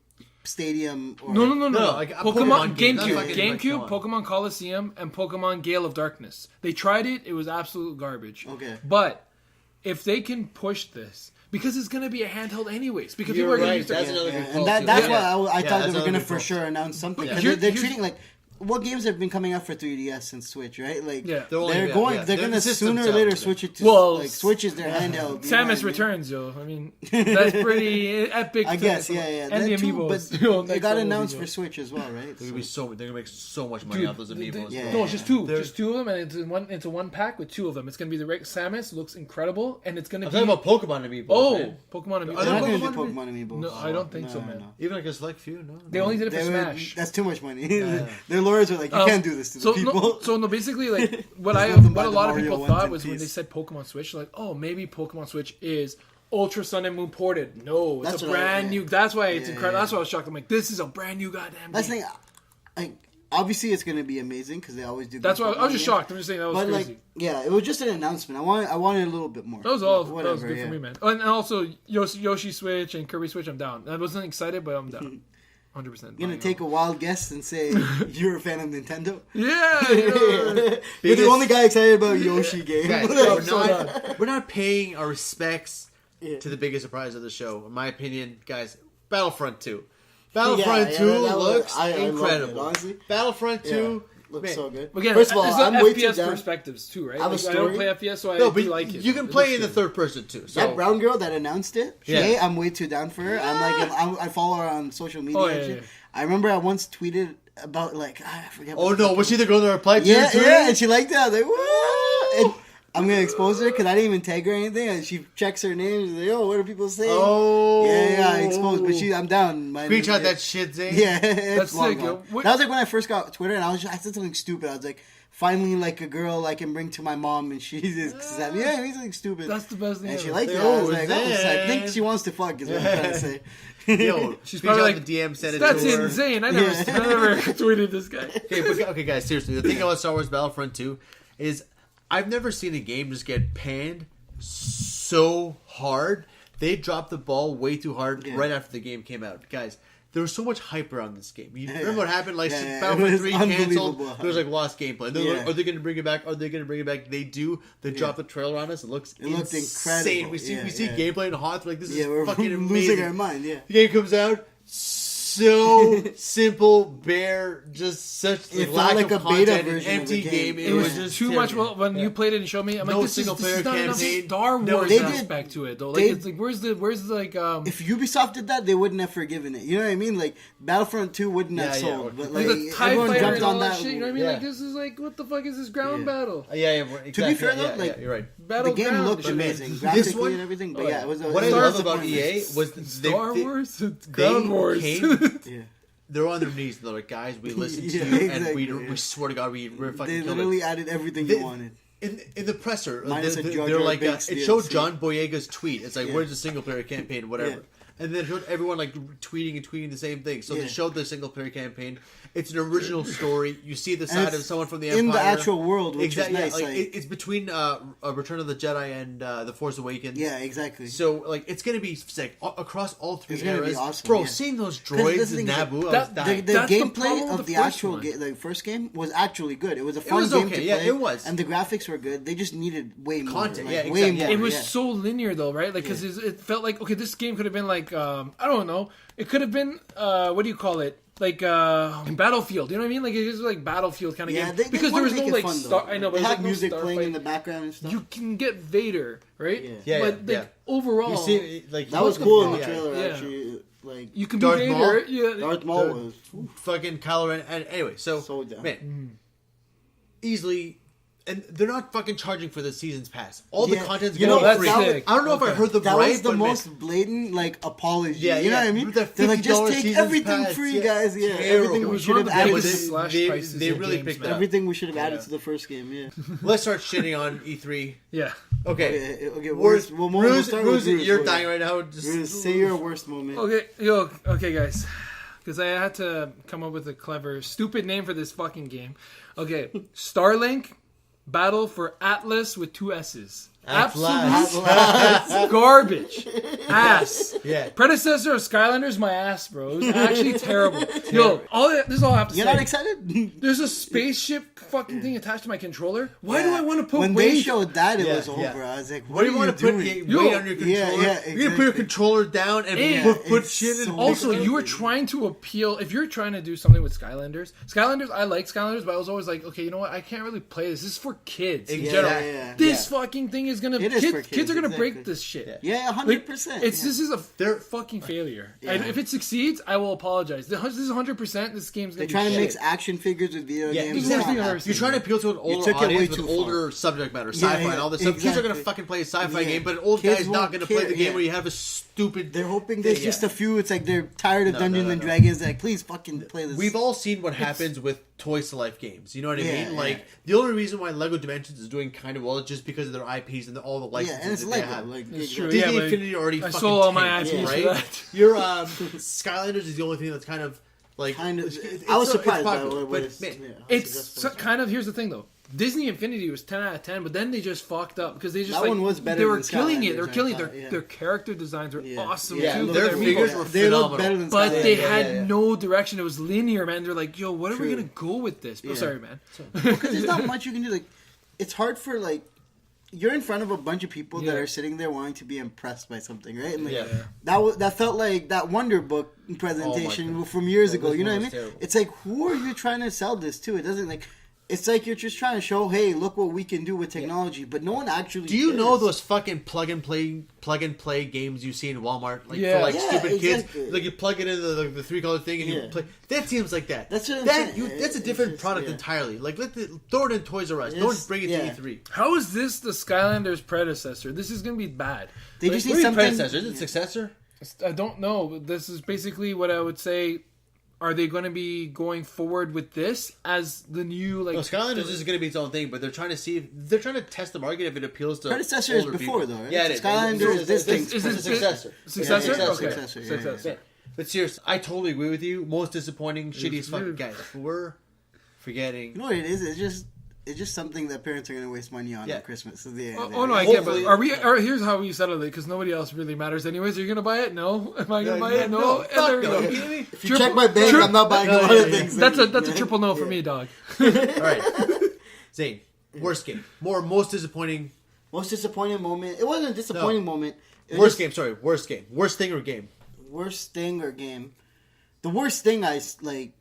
Stadium. Or... No. Like Pokemon game. GameCube, Pokemon Coliseum, and Pokemon Gale of Darkness. They tried it. It was absolute garbage. Okay. But if they can push this, because it's going to be a handheld anyways. Because You're people are right. going That's another good call. That's why I thought they were going to for sure announce something. Yeah. They're treating like... What games have been coming out for 3DS and Switch, right? Like they're going to sooner or later switch it to Switch is their handheld. Samus Returns, yo. I mean, that's pretty epic. I guess, yeah. And the Amiibos. But they got announced for Switch as well, right? They're gonna make so much money off those Amiibos. No, it's just two. Just two of them, and it's a one pack with two of them. It's gonna be the Samus, looks incredible, and it's gonna be... I'm talking about Pokemon Amiibos. Oh, man. Pokemon Amiibos. They're not gonna do Pokemon Amiibos. No, I don't think so, man. Even like a select few, no. They only did it for Smash. That's too much money. Their lawyers are like, you can't do this to the people. Basically, like what a lot of people thought was when they said Pokemon Switch, like, oh, maybe Pokemon Switch is Ultra Sun and Moon ported. No, it's a brand new. That's why it's incredible. That's why I was shocked. I'm like, this is a brand new goddamn game. That's the thing. Like, obviously, it's gonna be amazing because they always do. That's why I was just shocked. I'm just saying that was crazy. Like, yeah, it was just an announcement. I wanted a little bit more. That was all. That was good for me, man. And also Yoshi Switch and Kirby Switch. I'm down. I wasn't excited, but I'm down. 100%. You're gonna take a wild guess and say you're a fan of Nintendo? Yeah, you're the only guy excited about Yoshi game. Guys, we're not paying our respects to the biggest surprise of the show. In my opinion, guys, Battlefront 2. Battlefront 2 looks incredible. It, honestly. Battlefront 2 looks so good. Again, first of all, I'm way too FPS down. Perspectives too, right? I don't play FPS, so I do like it. You can play in the third person too. So. That brown girl that announced it, I'm way too down for her. I follow her on social media. I remember I once tweeted about like I forget. Oh no, was she the girl that replied to you? Yeah, and she liked that. I was like, what? And I'm gonna expose her because I didn't even tag her or anything. And she checks her name. She's like, oh, what are people saying? Oh, I exposed. But I'm down. Screenshot that shit, Zain. Yeah, that's sick. That was like when I first got Twitter, and I said something stupid. I was like, finally, like a girl I can bring to my mom, and she's he's something stupid. That's the best thing. And she liked it. I was like, I think she wants to fuck. Is what I'm trying to say. Yo, she's probably like the DM sent it that's to her. Insane. I never tweeted this guy. Okay, guys, seriously. The thing about Star Wars Battlefront 2 is I've never seen a game just get panned so hard. They dropped the ball way too hard right after the game came out. Guys, there was so much hype around this game. You remember what happened? Like, Battlefront 3 canceled. There was like lost gameplay. Like, are they going to bring it back? Are they going to bring it back? They do. They dropped the trailer on us. It looked incredible. We see gameplay in HOTS. Like, this is fucking amazing. Losing our mind, The game comes out. So simple, bare, just such it lack like of a beta content, version empty of the game. It was just too much. Well, when you played it and showed me, I'm like, this is not enough Star Wars aspect to it, though. Like, it's like, where's like if Ubisoft did that, they wouldn't have forgiven it. You know what I mean? Like Battlefront 2 wouldn't have sold, but like the TIE Fighter and all that shit. You know what I mean? Like, this is like, what the fuck is this ground battle? Exactly. To be fair, though, like you're right. The game looked amazing, graphically and everything. But it was. What I love about EA was Star Wars, Ground Wars. They're on their knees. They're like, guys, we listen to you, and we swear to God, we're fucking. They literally added everything you wanted. In the presser, they're like, it showed John Boyega's tweet. It's like, where's the single player campaign, whatever. And then it showed everyone like tweeting the same thing. So they showed the single player campaign. It's an original story. You see the side of someone from the Empire in the actual world, which is nice. Like, it's between Return of the Jedi and The Force Awakens. Yeah, exactly. So like, it's gonna be sick across all three eras. It's be awesome, bro, seeing those droids in Naboo, the gameplay of the actual the first game was actually good. It was a fun game to play. Yeah, it was, and the graphics were good. They just needed way more content. Way more. It was so linear though, right? Like, because it felt like this game could have been like I don't know. It could have been what do you call it? Like Battlefield, you know what I mean? Like it was like Battlefield kind of game because there was no like star. I know, but they had like music playing in the background and stuff. You can get Vader, right? But overall, you see, like that was cool in the trailer. Actually, like you can be Vader. Darth Maul was fucking Kylo Ren. And anyway, so down. Man, easily. And they're not fucking charging for the season's pass. All the content's going to be free. I don't know if I heard them right. That was the most blatant, like, apology. Yeah, you know what I mean? They're like, just take everything free, guys. Yeah, everything we should have added. They really picked that up. Everything we should have added to the first game, yeah. Let's start shitting on E3. Yeah. Okay, worst. We'll start with Rooz. You're dying right now. Rooz, say your worst moment. Okay, guys. Because I had to come up with a clever, stupid name for this fucking game. Okay, Starlink. Battle for Atlas with 2 S's. Absolute garbage. Ass. Yeah. Predecessor of Skylanders, my ass, bro. It was actually terrible. Yo, this is all I have to say. You're not excited? There's a spaceship fucking thing attached to my controller. Why do I want to put when weight? They showed that, it was over. I was like, what do you want to put weight on your controller? Exactly. You're going to put your controller down and put shit in. Also, you were trying to appeal. If you're trying to do something with Skylanders, I like Skylanders, but I was always like, okay, you know what? I can't really play this. This is for kids in general. This fucking thing is gonna. Kids are gonna break this shit. Yeah, 100%. This is a fucking failure. And if it succeeds, I will apologize. This is 100%. This game's gonna. They're trying to mix action figures with video games. Exactly. You're trying to appeal to an older audience with older subject matter, sci-fi and all this stuff. Kids are gonna fucking play a sci-fi game, but an old guy's not gonna play the game where you have a stupid. They're hoping there's just a few. It's like they're tired of Dungeons and Dragons. They're like, please fucking play this. We've all seen what happens with Toys to Life games. You know what I mean? Like the only reason why Lego Dimensions is doing kind of well is just because of their IPs and all the licenses and it's that Lego. they have. Like, it's true. Disney Infinity already I fucking sold all my tanked, IPs right? for that. Your Skylanders is the only thing that's kind of like. I was surprised by what it's kind of. Here's the thing though. Disney Infinity was 10 out of 10, but then they just fucked up because they just one was better. They were killing it. They were killing it. Their character designs were awesome too. Their figures were phenomenal. Better than but they had no direction. It was linear, man. They're like, yo, what are we gonna go with this? Oh, sorry, man. Because there's not much you can do. Like, it's hard for like. You're in front of a bunch of people that are sitting there wanting to be impressed by something, right? And like, that felt like that Wonder Book presentation from years ago. You know what I mean? Terrible. It's like, who are you trying to sell this to? It doesn't like. It's like you're just trying to show, hey, look what we can do with technology, but no one actually. Do you know those fucking plug and play games you see in Walmart, like for like stupid kids? Like you plug it into the 3-color thing and you play. That seems like that. That's what that's a different product entirely. Like throw it in Toys R Us. Don't bring it to E3. How is this the Skylanders predecessor? This is gonna be bad. They just need something. Predecessor? Is it successor? I don't know. This is basically what I would say. Are they going to be going forward with this as the new like? No, Skylanders is going to be its own thing, but they're trying to see. They're trying to test the market if it appeals to. Predecessor is before though, right? Yeah, it is. Skylanders is this thing. Is it successor? Successor? Okay. Successor. But seriously, I totally agree with you. Most disappointing, shittiest fucking guys. We're forgetting. You know what it is? It's just something that parents are going to waste money on at Christmas. So no, I get. But here's how we settle it because nobody else really matters anyways. Are you going to buy it? No. Am I going to buy it? No. Fuck no. If you check my bank, I'm not buying a lot of things. That's a triple no for me, dog. All right, Zain. Worst game. Most disappointing. Most disappointing moment. It wasn't a disappointing moment. Worst game. Sorry. Worst game. Worst thing or game. Worst thing or game. The worst thing I like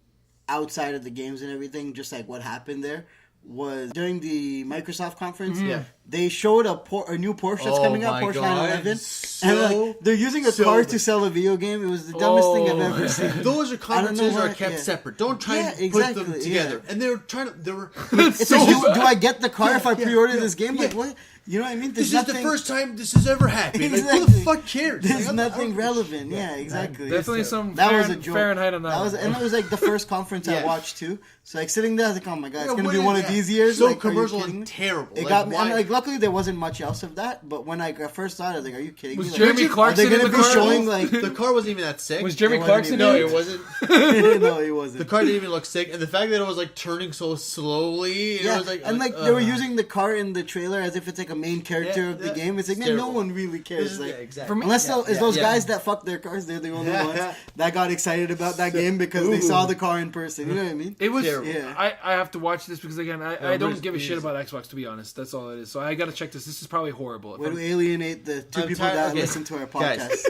outside of the games and everything, just like what happened there. Was during the Microsoft conference. Mm-hmm. They showed a new Porsche that's coming out, Porsche 911, and like, they're using a car to sell a video game. It was the dumbest thing I've ever seen. Those are conferences are kept separate. Don't try and put them together. And they were trying to. They were. It's like, do I get the car if I pre-order this game? Like what? You know what I mean? This is the first time this has ever happened. Exactly. Like, who the fuck cares? There's nothing relevant. Yeah, exactly. Definitely some that was a joke. Fahrenheit on that. And it was like the first conference I watched too. So like sitting there, I was like, oh my god, it's gonna be one of these years. So like, commercial and terrible. It got me. And like, luckily there wasn't much else of that. But when I first saw it, I was like, are you kidding me? Was Jeremy Clarkson in the car? Showing like the car wasn't even that sick. Was Jeremy Clarkson? No, it wasn't. No, it wasn't. The car didn't even look sick, and the fact that it was like turning so slowly. Yeah, it was like, and like they were using the car in the trailer as if it's like a main character of the game. It's like, man, no one really cares. Like, exactly. Unless those guys that fuck their cars, they're the only ones that got excited about that game because they saw the car in person. You know what I mean? It was. I have to watch this because again, I don't give a shit about Xbox, to be honest. That's all it is. So I got to check this. This is probably horrible. Way to alienate the two people that listen to our podcast.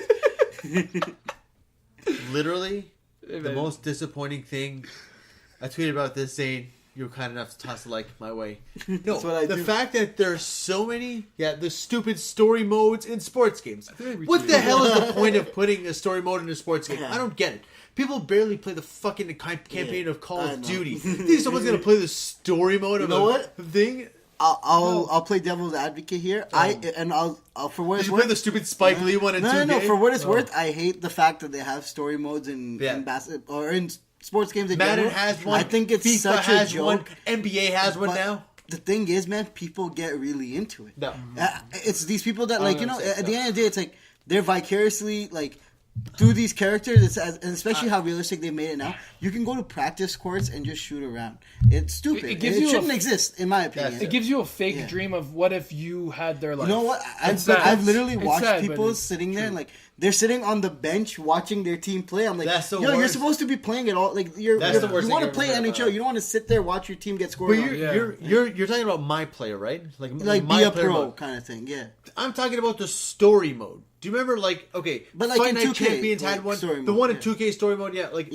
Literally, the most disappointing thing. I tweeted about this saying you were kind enough to toss a like my way. No, the fact that there's so many, the stupid story modes in sports games. What the hell is the point of putting a story mode in a sports game? I don't get it. People barely play the fucking campaign of Call of Duty. You think someone's gonna play the story mode of a thing? I'll play devil's advocate here. I'll for what it's worth. Play the stupid Spike Lee one. No. For what it's worth, I hate the fact that they have story modes in basketball or in sports games. Madden has one. I think it's FIFA such has a joke. one. NBA has one now. The thing is, man, people get really into it. No. It's these people that like at the end of the day, it's like they're vicariously like. through these characters, and especially how realistic they made it now, you can go to practice courts and just shoot around. It's stupid. It shouldn't exist, in my opinion. It gives you a fake dream of what if you had their life. You know what? I've literally watched people sitting there, like, they're sitting on the bench watching their team play. I'm like, you're supposed to be playing it all. Like, you want to play NHL. You don't want to sit there watch your team get scored. But you're talking about my player, right? Like be a pro kind of thing. Yeah. I'm talking about the story mode. Do you remember, like, but like Fight Night 2K, Champions had one, the one in 2K story mode, Fight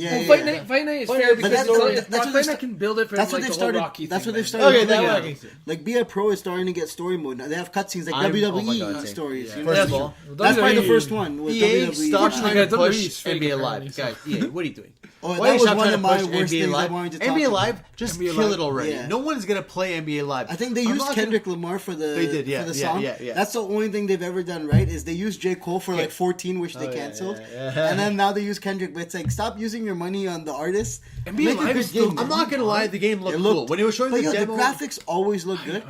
Night is fair because Fight Night can build it for like the whole Rocky thing. That's what they've started. Like, Be a Pro is starting to get story mode now. They have cutscenes like WWE stories. First of all, that's probably the first one with WWE. Stop trying to push NBA Live, guys. EA, what are you doing? That was one of my worst things I wanted to talk about. NBA Live, just kill it already. No one's gonna play NBA Live. I think they used Kendrick Lamar for the song. That's the only thing they've ever done right. Is they used J. Cole for like 14, which they canceled, and then now they use Kendrick. But it's like, stop using your money on the artists. NBA Live is game. I'm not gonna lie, the game looked cool when it was showing the demo. The graphics always look good.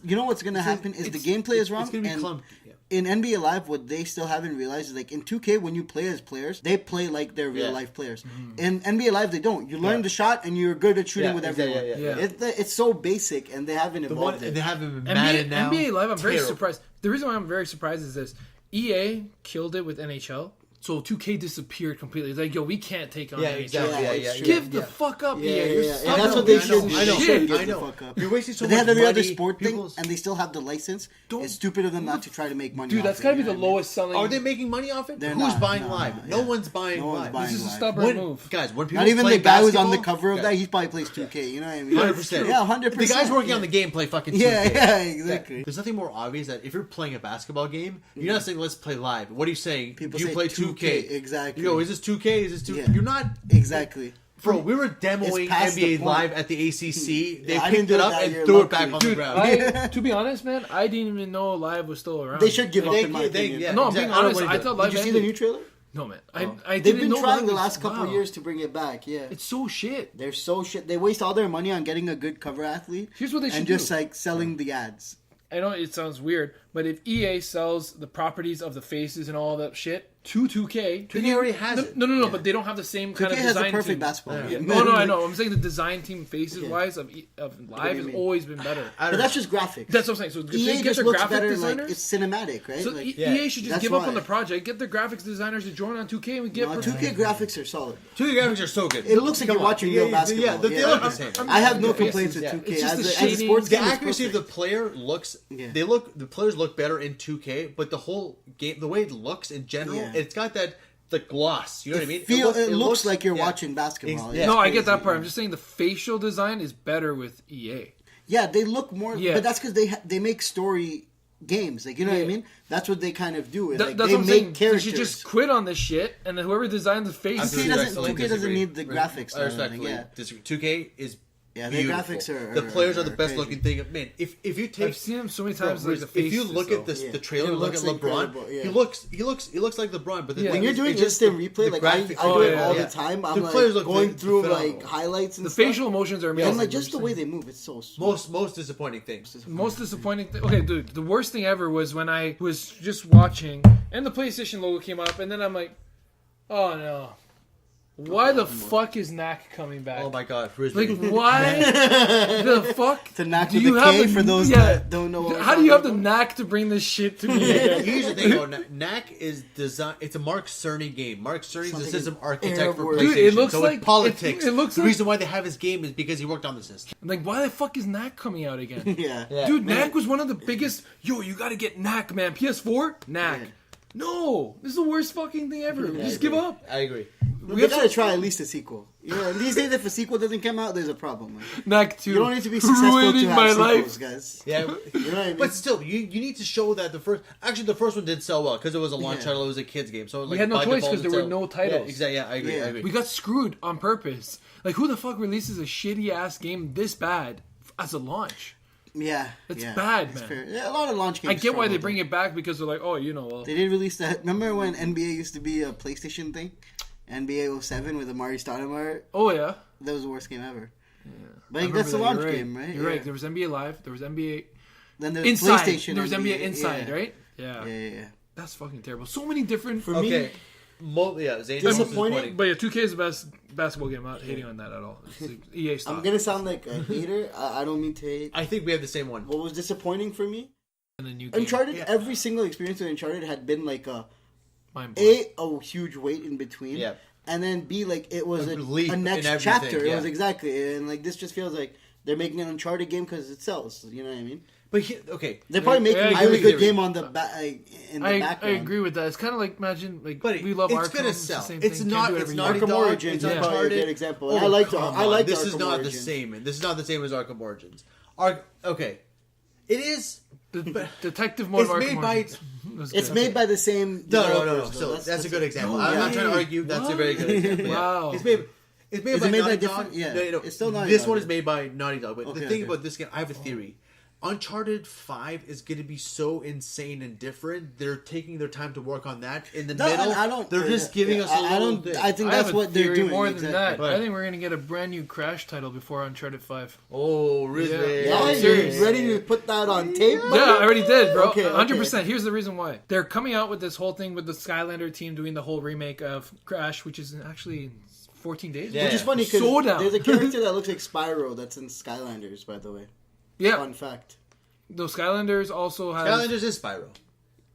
You know what's gonna happen is the gameplay is wrong. It's gonna be clumpy. In NBA Live, what they still haven't realized is, like, in 2K, when you play as players, they play like they're real life players. In NBA Live, they don't. You learn the shot, and you're good at shooting with everyone. It's so basic, and they haven't evolved it. They haven't Madden now. NBA Live, I'm very surprised. The reason why I'm very surprised is this: EA killed it with NHL. So 2K disappeared completely. It's like, yo, we can't take on NHL. Exactly. Give the fuck up, EA. And that's what they should do. I know. You're wasting so much money. They have every other sport thing, and they still have the license. It's stupid of them not to try to make money. Dude, that's got to be the lowest selling. Are they making money off it? Who's buying Live? No one's buying Live. This is a stubborn move. Guys, when people not even play the guy who's basketball, on the cover of that, he probably plays 2K. You know what I mean? 100%. Yeah, 100%. The guys working on the game play fucking 2K. Yeah, exactly. There's nothing more obvious that if you're playing a basketball game, you're not saying let's play Live. What are you saying? People you say play 2K. Exactly. You go, is this 2K? Is this 2K? Yeah. You're not exactly. Bro, we were demoing NBA Live at the ACC. They picked it up and threw it back on the ground. To be honest, man, I didn't even know Live was still around. They should give up, in my opinion. No, I'm being honest. I thought Live. Did you see the new trailer? No, man. I They've been trying the last couple of years to bring it back. Yeah, it's so shit. They're so shit. They waste all their money on getting a good cover athlete. Here's what they should and do. just like selling the ads. I know it sounds weird, but if EA sells the properties of the faces and all that shit to 2K, 2K already has it. No, but they don't have the same kind of design. 2K has a perfect team. basketball game. No, I know. I'm saying the design team faces wise of Live has always been better. But that's just graphics. That's what I'm saying. So EA get just their looks graphic better. designers. Like, it's cinematic, right? So EA should just give up on the project. Get their graphics designers to join on 2K and we get. 2K graphics are solid. 2K graphics are so good. It looks like you're watching real basketball. Yeah, they look the same. I have no complaints with 2K. It's just as the a shading. sports The game accuracy of the player looks. The players look better in 2K, but the whole game, the way it looks in general, it's got that. The gloss, you know what I mean? It looks like you're watching basketball. No, I get that part. I'm just saying the facial design is better with EA. Yeah, they look more, but that's because they make story games. Like, you know what I mean? That's what they kind of do. That's they what I'm saying. characters. You should just quit on this shit, and then whoever designs the face. 2K doesn't need the graphics. I respectfully disagree. 2K is. Yeah, their graphics are the players are the best looking thing. Man, if you take, I've seen him so many times. Bro, like if you look at this, the trailer, look at LeBron. He looks like LeBron. But when you're doing instant replay, like I do it all the time. I'm like going through like highlights and the facial emotions are amazing. And like just the way they move, it's so smooth. Most disappointing things. Most disappointing thing. Okay, dude, the worst thing ever was when I was just watching and the PlayStation logo came up, and then I'm like, oh no. Why the fuck is Knack coming back? Oh my god, Rooz. Like, why the fuck? To Knack with a K for those that don't know. How do you have the knack to bring this shit to me? Here's the thing, though. Knack is design. It's a Mark Cerny game. Mark Cerny's the system architect for PlayStation. Dude, it looks so like politics. It looks the reason why they have his game is because he worked on the system. Like, why the fuck is Knack coming out again? Yeah. Dude, Knack was one of the biggest. Yo, you gotta get Knack, man. PS4, Knack. Yeah. No, this is the worst fucking thing ever. Just give up. I agree. We gotta try at least a sequel. Yeah, these days if a sequel doesn't come out, there's a problem. Knack 2. You don't need to be successful to have sequels, guys. Yeah, you know what I mean? But still, you need to show that the first one did sell well because it was a launch title. It was a kids game, so like, we had no choice because there were no titles. Yeah, exactly. Yeah, I agree. We got screwed on purpose. Like, who the fuck releases a shitty ass game this bad as a launch? Yeah, it's bad, man. Fair. Yeah, a lot of launch games. I get why they bring it back because they're like, oh, you know, well, they did release that. Remember when NBA used to be a PlayStation thing? NBA 07 with Amari Stoudemire. Oh yeah, that was the worst game ever. Yeah. But that's the launch game, right? You're right. There was NBA Live. There was NBA. Then there was Inside. PlayStation. There was NBA Inside, right? Yeah. That's fucking terrible. So many different. For me, Zane's disappointing. But yeah, 2K is the best basketball game. I'm not hating on that at all. It's like EA stuff. I'm gonna sound like a hater. I don't mean to hate. I think we have the same one. What was disappointing for me? And the new game. Uncharted. Every single experience with Uncharted had been like a huge wait in between. Yeah. And then B, like it was a leap next in chapter. Yeah. It was exactly, and like this just feels like they're making an Uncharted game because it sells. You know what I mean? But they're probably making a really good game on the in the background. I agree with that. It's kind of like imagine like we love it's Arkham. gonna sell. It's not Arkham Origins. It's probably a good example. I like this is Arkham not Origins. the same. This is not the same as Arkham Origins. It is. The detective mode. It's made by. It's made by the same. No. So that's a good example. I'm not trying to argue. That's a very good example. Wow. It's made by Naughty Dog. Yeah. No. It's still Naughty This Dog. one is made by Naughty Dog. But the thing about this game, I have a theory. Uncharted 5 is going to be so insane and different. They're taking their time to work on that. In the middle, they're just giving us a little bit. I think that's what they're doing. More than that, I think we're going to get a brand new Crash title before Uncharted 5. Oh, really? Yeah, you're ready to put that on tape? Yeah, I already did, bro. Okay, 100%. Here's the reason why. They're coming out with this whole thing with the Skylander team doing the whole remake of Crash, which is actually 14 days. Yeah. Which is funny because there's a character that looks like Spyro that's in Skylanders, by the way. Yeah. Fun fact. Those Skylanders also have... Skylanders is Spyro.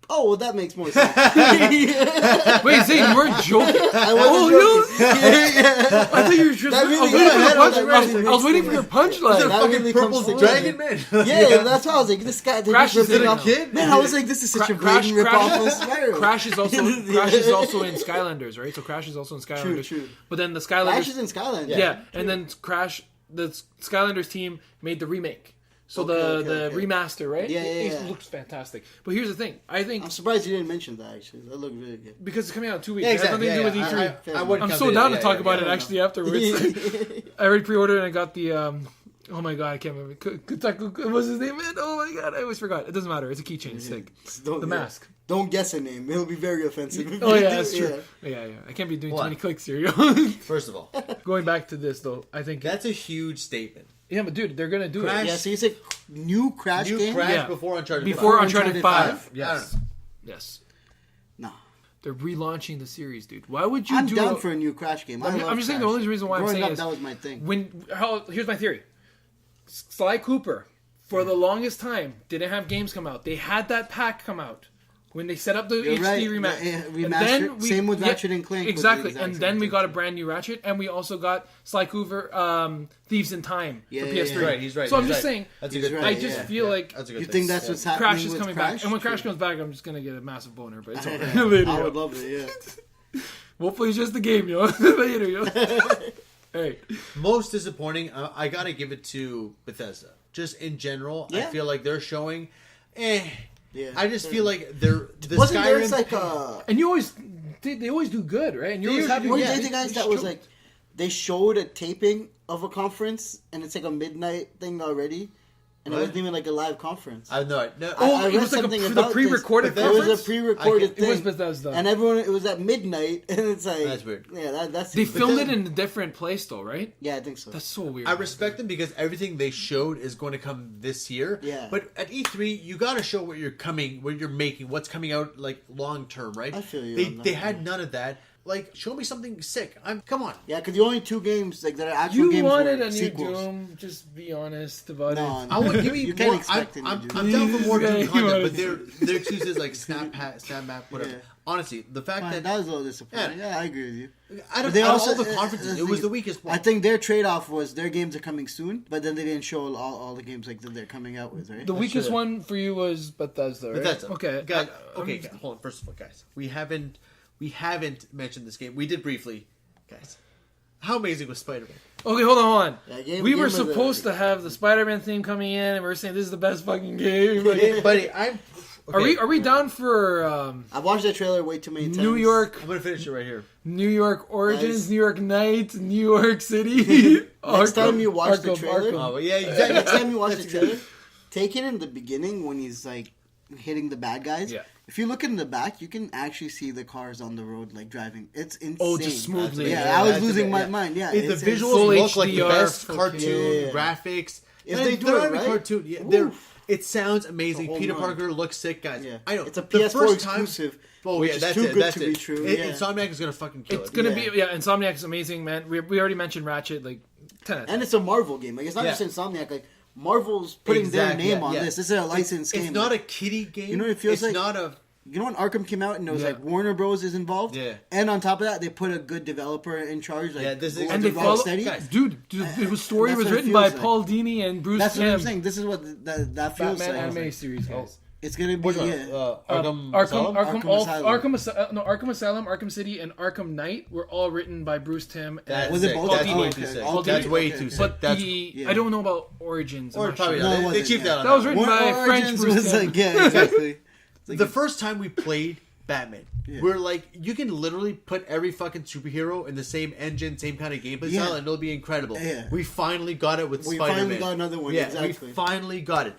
Oh, well, that makes more sense. Wait, Zain, you weren't joking? I wasn't joking. I thought you were just... I was waiting for your punchline. That fucking purple dragon, man. Yeah, that's why I was like, this guy... Crash is in kid? Man, I was like, this is such a blatant rip-off of Spyro. Crash is also in Skylanders, right? So Crash is also in Skylanders. True. But then the Skylanders... Crash is in Skylanders. Yeah, and then the Skylanders team made the remake. So the remaster, right? Yeah. It looks fantastic. But here's the thing. I'm surprised you didn't mention that, actually. That looked really good. Because it's coming out in 2 weeks. Yeah, exactly. It has nothing to do with E3. I'm so down to talk about it, actually, afterwards. I already pre-ordered and I got the... oh my god, I can't remember. What was his name, man? Oh my god, I always forgot. It doesn't matter. It's a keychain stick. The mask. Don't guess a name. It'll be very offensive. Oh yeah, that's true. Yeah. I can't be doing too many clicks here. First of all. Going back to this, though, I think... That's a huge statement. Yeah, but dude, they're gonna do Crash. it. Yeah, so you said new Crash game? Crash before Uncharted 5. Before Uncharted 5. Yes. No. They're relaunching the series, dude. Why would you I'm down for a new Crash game. I'm just saying the only reason why I'm saying is... that was my thing. Here's my theory. Sly Cooper, for the longest time, didn't have games come out. They had that pack come out. When they set up the HD remaster. Same with Ratchet and Clank. Exactly. And then we got a brand new Ratchet, and we also got Sly Cooper Thieves in Time for PS3. Right, he's right. So I'm just saying, that's a good I just feel like... That's a good you think that's what's happening Crash is coming back. And when Crash comes back, I'm just going to get a massive boner. But it's all right. I would love it, yeah. Hopefully it's just the game, yo. Later, yo. Hey. Most disappointing, I got to give it to Bethesda. Just in general, I feel like they're showing... Yeah, I just feel like they're wasn't Skyrim there like and they always do good, right? And you're always happy. Were the guys that was like they showed a taping of a conference and it's like a midnight thing already, and it wasn't even like a live conference. I know. It was like the pre-recorded. It was a pre-recorded thing. It was Bethesda, and everyone. It was at midnight, and it's like that's weird. Yeah, that's. They filmed it in a different place, though, right? Yeah, I think so. That's so weird. I respect them because everything they showed is going to come this year. Yeah. But at E3, you got to show what you're making, what's coming out like long term, right? I feel you. They had none of that. Like, show me something sick. Come on. Yeah, because the only two games like that are actual games. You wanted a new sequels. Doom. Just be honest about it. No. I want give me you more. Can't expect I'm down for more Doom content, but their excuses like Snapmap, whatever. Yeah. Honestly, the fact that was a little disappointing. Yeah, I agree with you. Out of all the conferences, it was the weakest one. I think their trade-off was their games are coming soon, but then they didn't show all the games like that they're coming out with, right? The weakest one for you was Bethesda, right? Bethesda. Okay. Guys, hold on. First of all, guys, we haven't mentioned this game. We did briefly, guys. How amazing was Spider-Man? Okay, hold on. Yeah, we were supposed to have the Spider-Man theme coming in, and we were saying this is the best fucking game. Like, buddy, Are we down for? I watched that trailer way too many times. New York. I'm gonna finish it right here. New York Origins, New York Nights, New York City. Next time you watch the trailer, exactly. Next time you watch the trailer, take it in the beginning when he's like hitting the bad guys. Yeah. If you look in the back, you can actually see the cars on the road like driving. It's insane. Oh, just smoothly. I was losing my mind. Yeah, the visuals look like the best cartoon graphics. If they do it right, cartoon, it sounds amazing. Peter Parker looks sick, guys. Yeah. I know. It's a PS4 exclusive. Oh yeah, that's too it. good That's to it. be true. Insomniac is gonna fucking kill it. It's gonna be Insomniac is amazing, man. We already mentioned Ratchet, like 10 out of 10. And it's a Marvel game. Like it's not just Insomniac. Like Marvel's putting their name on this. This is a licensed game. It's not a kiddie game. You know what it feels like? It's not a. You know when Arkham came out and it was like Warner Bros is involved? Yeah. And on top of that, they put a good developer in charge. Like, and they follow. Dude, the story was written by Paul Dini and Bruce Timm. That's what I'm saying. This is what that feels Batman like. anime series, guys. It's gonna be Arkham Asylum, Arkham City, and Arkham Knight were all written by Bruce Timm. Was it both? That's way too sick. That's way too sick. But I don't know about Origins. Or probably not. They keep that. That was written by French Bruce Timm. Yeah, exactly. The first time we played Batman, we're like, you can literally put every fucking superhero in the same engine, same kind of gameplay style, and it'll be incredible. Yeah. We finally got it with Spider-Man. We finally got another one. Yeah, exactly. we finally got it.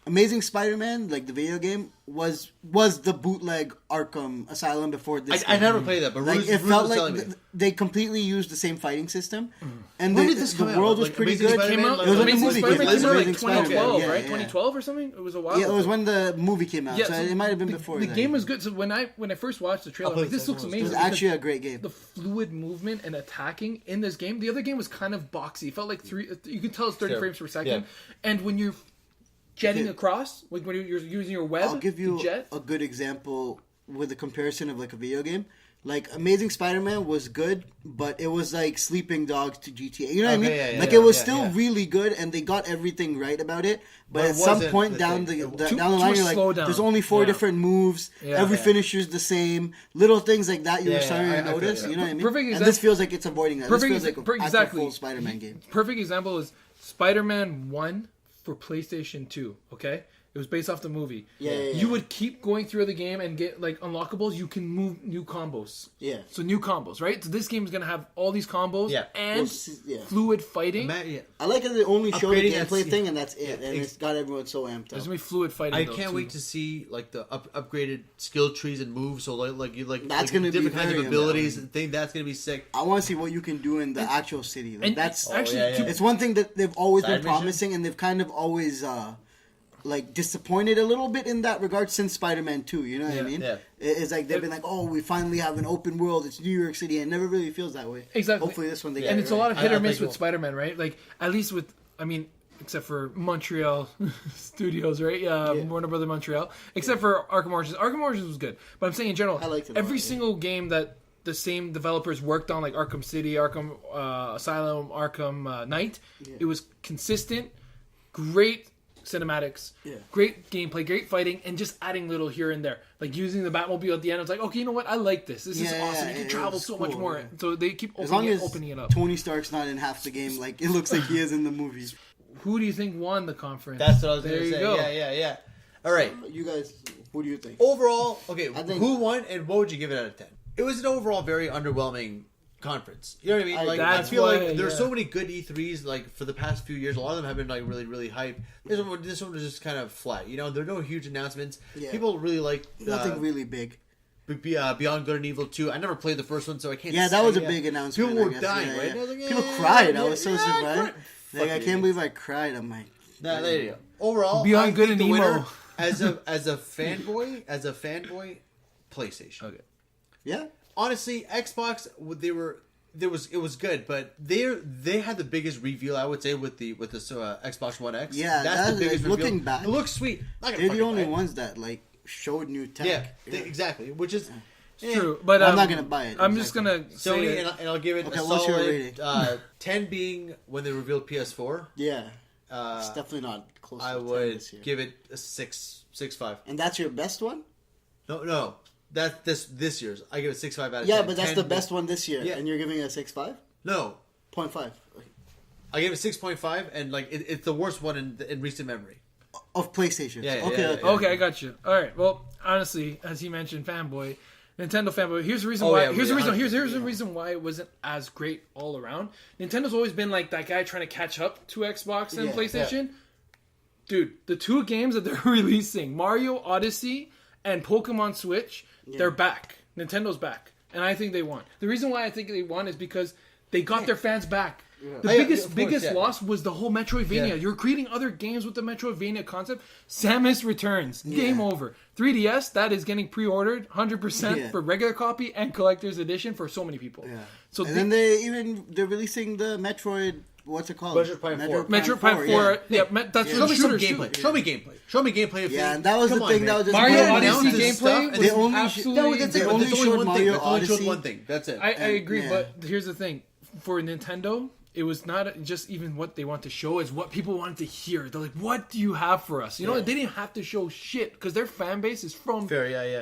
Amazing Spider-Man, like the video game, was the bootleg Arkham Asylum before this. I never played that, but Rooz, it felt was like they completely used the same fighting system, and when did this come out? world was Like, pretty Amazing good. Came out, it was when the Amazing movie Spider-Man came came out. out like Amazing 2012, Spider-Man, right? 2012 or something. It was a while. Yeah, it was when the movie came out. Yeah, so it might have been before. The game was good. So when I first watched the trailer, I'm like, this looks amazing. It was actually a great game. The fluid movement and attacking in this game. The other game was kind of boxy. It felt like you could tell it's 30 frames per second. And when you're jetting across, like when you're using your web, I'll give you jet. a good example with a comparison of like a video game. Like Amazing Spider-Man was good, but it was like Sleeping Dogs to GTA. You know what I mean? It was still really good, and they got everything right about it. But at some point down the line, you're like, there's only 4 different moves. Every finisher's the same. Little things like that you're starting to notice. You know what I mean? Perfect and this feels like it's avoiding that. This feels like a full Spider-Man Spider-Man game. Perfect example is Spider-Man 1 for PlayStation 2. Okay. It was based off the movie. You would keep going through the game and get like unlockables. You can move new combos. Yeah. So new combos, right? So this game is gonna have all these combos and fluid fighting. I like that they only show the gameplay thing and that's it. And it's got everyone so amped up. There's gonna be fluid fighting. I can't wait to see like the upgraded skill trees and moves. So that's gonna different be kinds of abilities and things. That's gonna be sick. I want to see what you can do in the actual city. Like, that's actually it's one thing that they've always been promising, and they've kind of always like disappointed a little bit in that regard since Spider-Man 2, you know what I mean? Yeah. It's like they've been like, oh, we finally have an open world. It's New York City, and it never really feels that way. Exactly. Hopefully this one they get and it's a lot of hit or miss with Spider-Man, right? Like at least with, I mean, except for Montreal Studios, right? Warner Brother Montreal. Except for Arkham Origins. Arkham Origins was good, but I'm saying in general, I liked it every single game that the same developers worked on, like Arkham City, Arkham Asylum, Arkham Knight, it was consistent, great cinematics, great gameplay, great fighting, and just adding little here and there, like using the Batmobile at the end. It's like, okay, you know what? I like this. This is awesome. You can travel so much more. So they keep opening it up. Tony Stark's not in half the game, like it looks like he is in the movies. Who do you think won the conference? That's what I was going to say. Go. Yeah. All right, you guys, who do you think? Overall, okay, who won and what would you give it out of 10? It was an overall very underwhelming conference. You know what I mean? Like I feel like there's so many good E3s like for the past few years. A lot of them have been like really, really hyped. This one was just kind of flat. You know, there are no huge announcements. Yeah. People really like nothing really big. Beyond Good and Evil 2. I never played the first one, so I can't. Yeah, that was a big announcement. People were dying, right? Like, people cried. I was so surprised. Like, I can't believe I cried. I'm like, nah, there you go. Overall, Beyond Good and Evil. as a fanboy, PlayStation. Okay. Yeah. Honestly, Xbox it was good, but they had the biggest reveal I would say with the Xbox One X. Yeah, that's the biggest reveal. Looking back, it looks sweet. They're the only ones that like showed new tech. Yeah. Exactly. Which is true, but I'm not gonna buy it. I'm just gonna say Sony, and I'll give it a solid 10 being when they revealed PS4. Yeah, it's definitely not close. I would give it a 6.5. And that's your best one? No. That's this year's. I give it 6.5 out of 10. Yeah, but that's the best one this year, and you're giving it a 6.5? No. 0.5. I gave it 6.5, and like it's the worst one in recent memory. Of PlayStation. Yeah. Okay, I got you. All right. Well, honestly, as he mentioned, fanboy, Nintendo fanboy. Here's the reason why. Here's the reason why it wasn't as great all around. Nintendo's always been like that guy trying to catch up to Xbox and PlayStation. Yeah. Dude, the 2 games that they're releasing, Mario Odyssey and Pokemon Switch, they're back. Nintendo's back. And I think they won. The reason why I think they won is because they got their fans back. The biggest loss was the whole Metroidvania. You're creating other games with the Metroidvania concept. Samus Returns. Game over. 3DS, that is getting pre-ordered 100% for regular copy and collector's edition for so many people. Yeah. So then they're releasing the Metroid. What's it called? Metroid Prime 4. That's show me some gameplay. Show me gameplay. And that was the thing that was just Mario Odyssey gameplay. They only showed Mario Odyssey. One thing. That's it. I agree, but here's the thing: for Nintendo, it was not just even what they want to show; it's what people wanted to hear. They're like, "What do you have for us?" You know, they didn't have to show shit because their fan base is from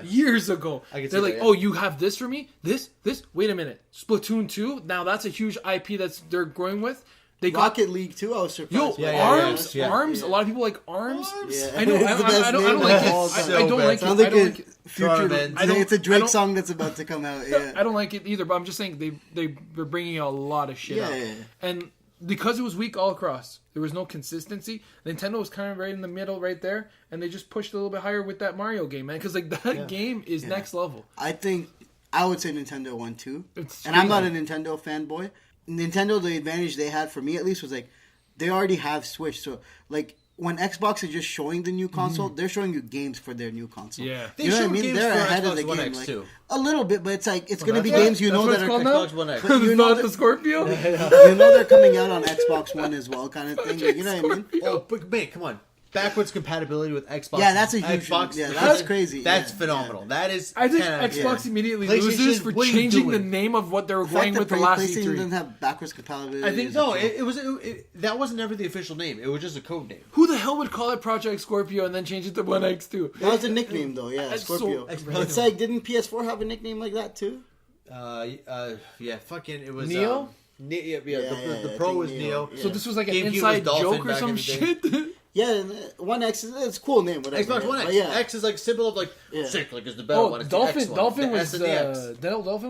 years ago. They're like, "Oh, you have this for me? This? Wait a minute, Splatoon 2. Now that's a huge IP they're growing with." They Rocket League too. I was surprised. Arms. A lot of people like Arms. Yeah. I know. I don't like it. I don't like it. I don't like it. It's a Drake song that's about to come out. Yeah. I don't like it either. But I'm just saying they're bringing a lot of shit out, and because it was weak all across, there was no consistency. Nintendo was kind of right in the middle, right there, and they just pushed a little bit higher with that Mario game, man. Because like that game is next level. I think I would say Nintendo won too, and I'm not a Nintendo fanboy. Nintendo, the advantage they had for me at least was like they already have Switch, so like when Xbox is just showing the new console, they're showing you games for their new console. Yeah, you know what I mean. They're ahead of the game, like a little bit, but it's like it's going to be games you know that are Xbox One X. You know the Scorpio. You know they're coming out on Xbox One as well, kind of thing. You know what I mean? Oh, but man, come on. Backwards compatibility with Xbox. Yeah, that's a huge Xbox. Yeah, that's crazy. That's phenomenal. Yeah. That is. I think Xbox immediately loses for changing the name of what they were going with the last E3. PlayStation doesn't have backwards compatibility. I think no. That wasn't ever the official name. It was just a code name. Who the hell would call it Project Scorpio and then change it to One X2? That was a nickname though. Yeah, Scorpio. It's like didn't PS4 have a nickname like that too? Fucking it was Neo. The Pro was Neo. So this was like an inside joke or some shit. Yeah, One X it's a cool name. Whatever. Xbox One X. X is like symbol of like sick, like is the better one. It's Dolphin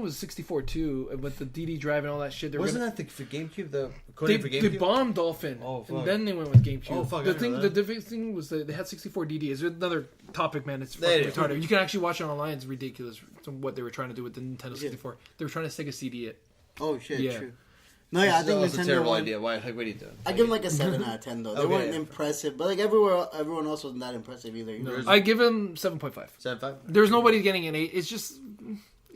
was 64 too, with the DD drive and all that shit. Wasn't that for GameCube? The coding for GameCube. They bombed Dolphin, and then they went with GameCube. Oh fuck! The different thing was that they had 64 DD. It's another topic, man. It's fucking retarded. You can actually watch it online. It's ridiculous what they were trying to do with the Nintendo 64. They were trying to stick a CD it. Oh shit! Yeah. True. No, yeah, I think Nintendo. A terrible idea. Why? Like, what are you doing? I give them like a 7 out of 10 though. They weren't impressive, but like everyone else wasn't that impressive either. You know? I give them 7.5. 7.5. There's nobody getting an 8. It's just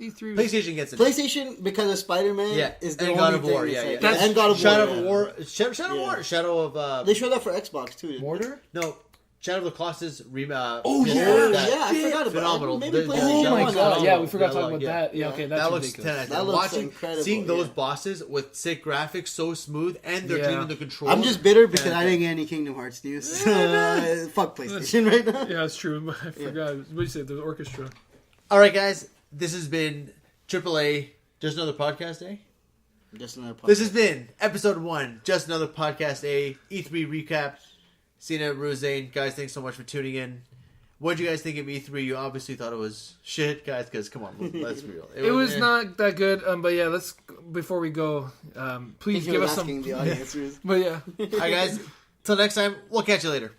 E3. PlayStation gets it. PlayStation because of Spider-Man. Is the God of War. Yeah. That's and God of War. Shadow of War. Shadow of War. Shadow of. They showed that for Xbox too. Mortar? No. Shadow of the Colossus I forgot about phenomenal. Maybe oh my god! Yeah, we forgot to talk about that. Yeah, okay, that looks 10. That looks incredible. Seeing those bosses with sick graphics, so smooth, and they're cleaning the controls. I'm just bitter because I didn't get any Kingdom Hearts news. Fuck PlayStation right now. Yeah, it's true. I forgot. What do you say? The orchestra. All right, guys. This has been AAA. Just another podcast, eh? Just another podcast. This has been episode 1. Just another podcast, eh? E3 recap. Seena, Rooz, Zain, guys, thanks so much for tuning in. What did you guys think of E3? You obviously thought it was shit, guys, because come on, let's be real. It was not that good, but yeah, let's, before we go, please give us some... the audience. But yeah. Alright guys, till next time, we'll catch you later.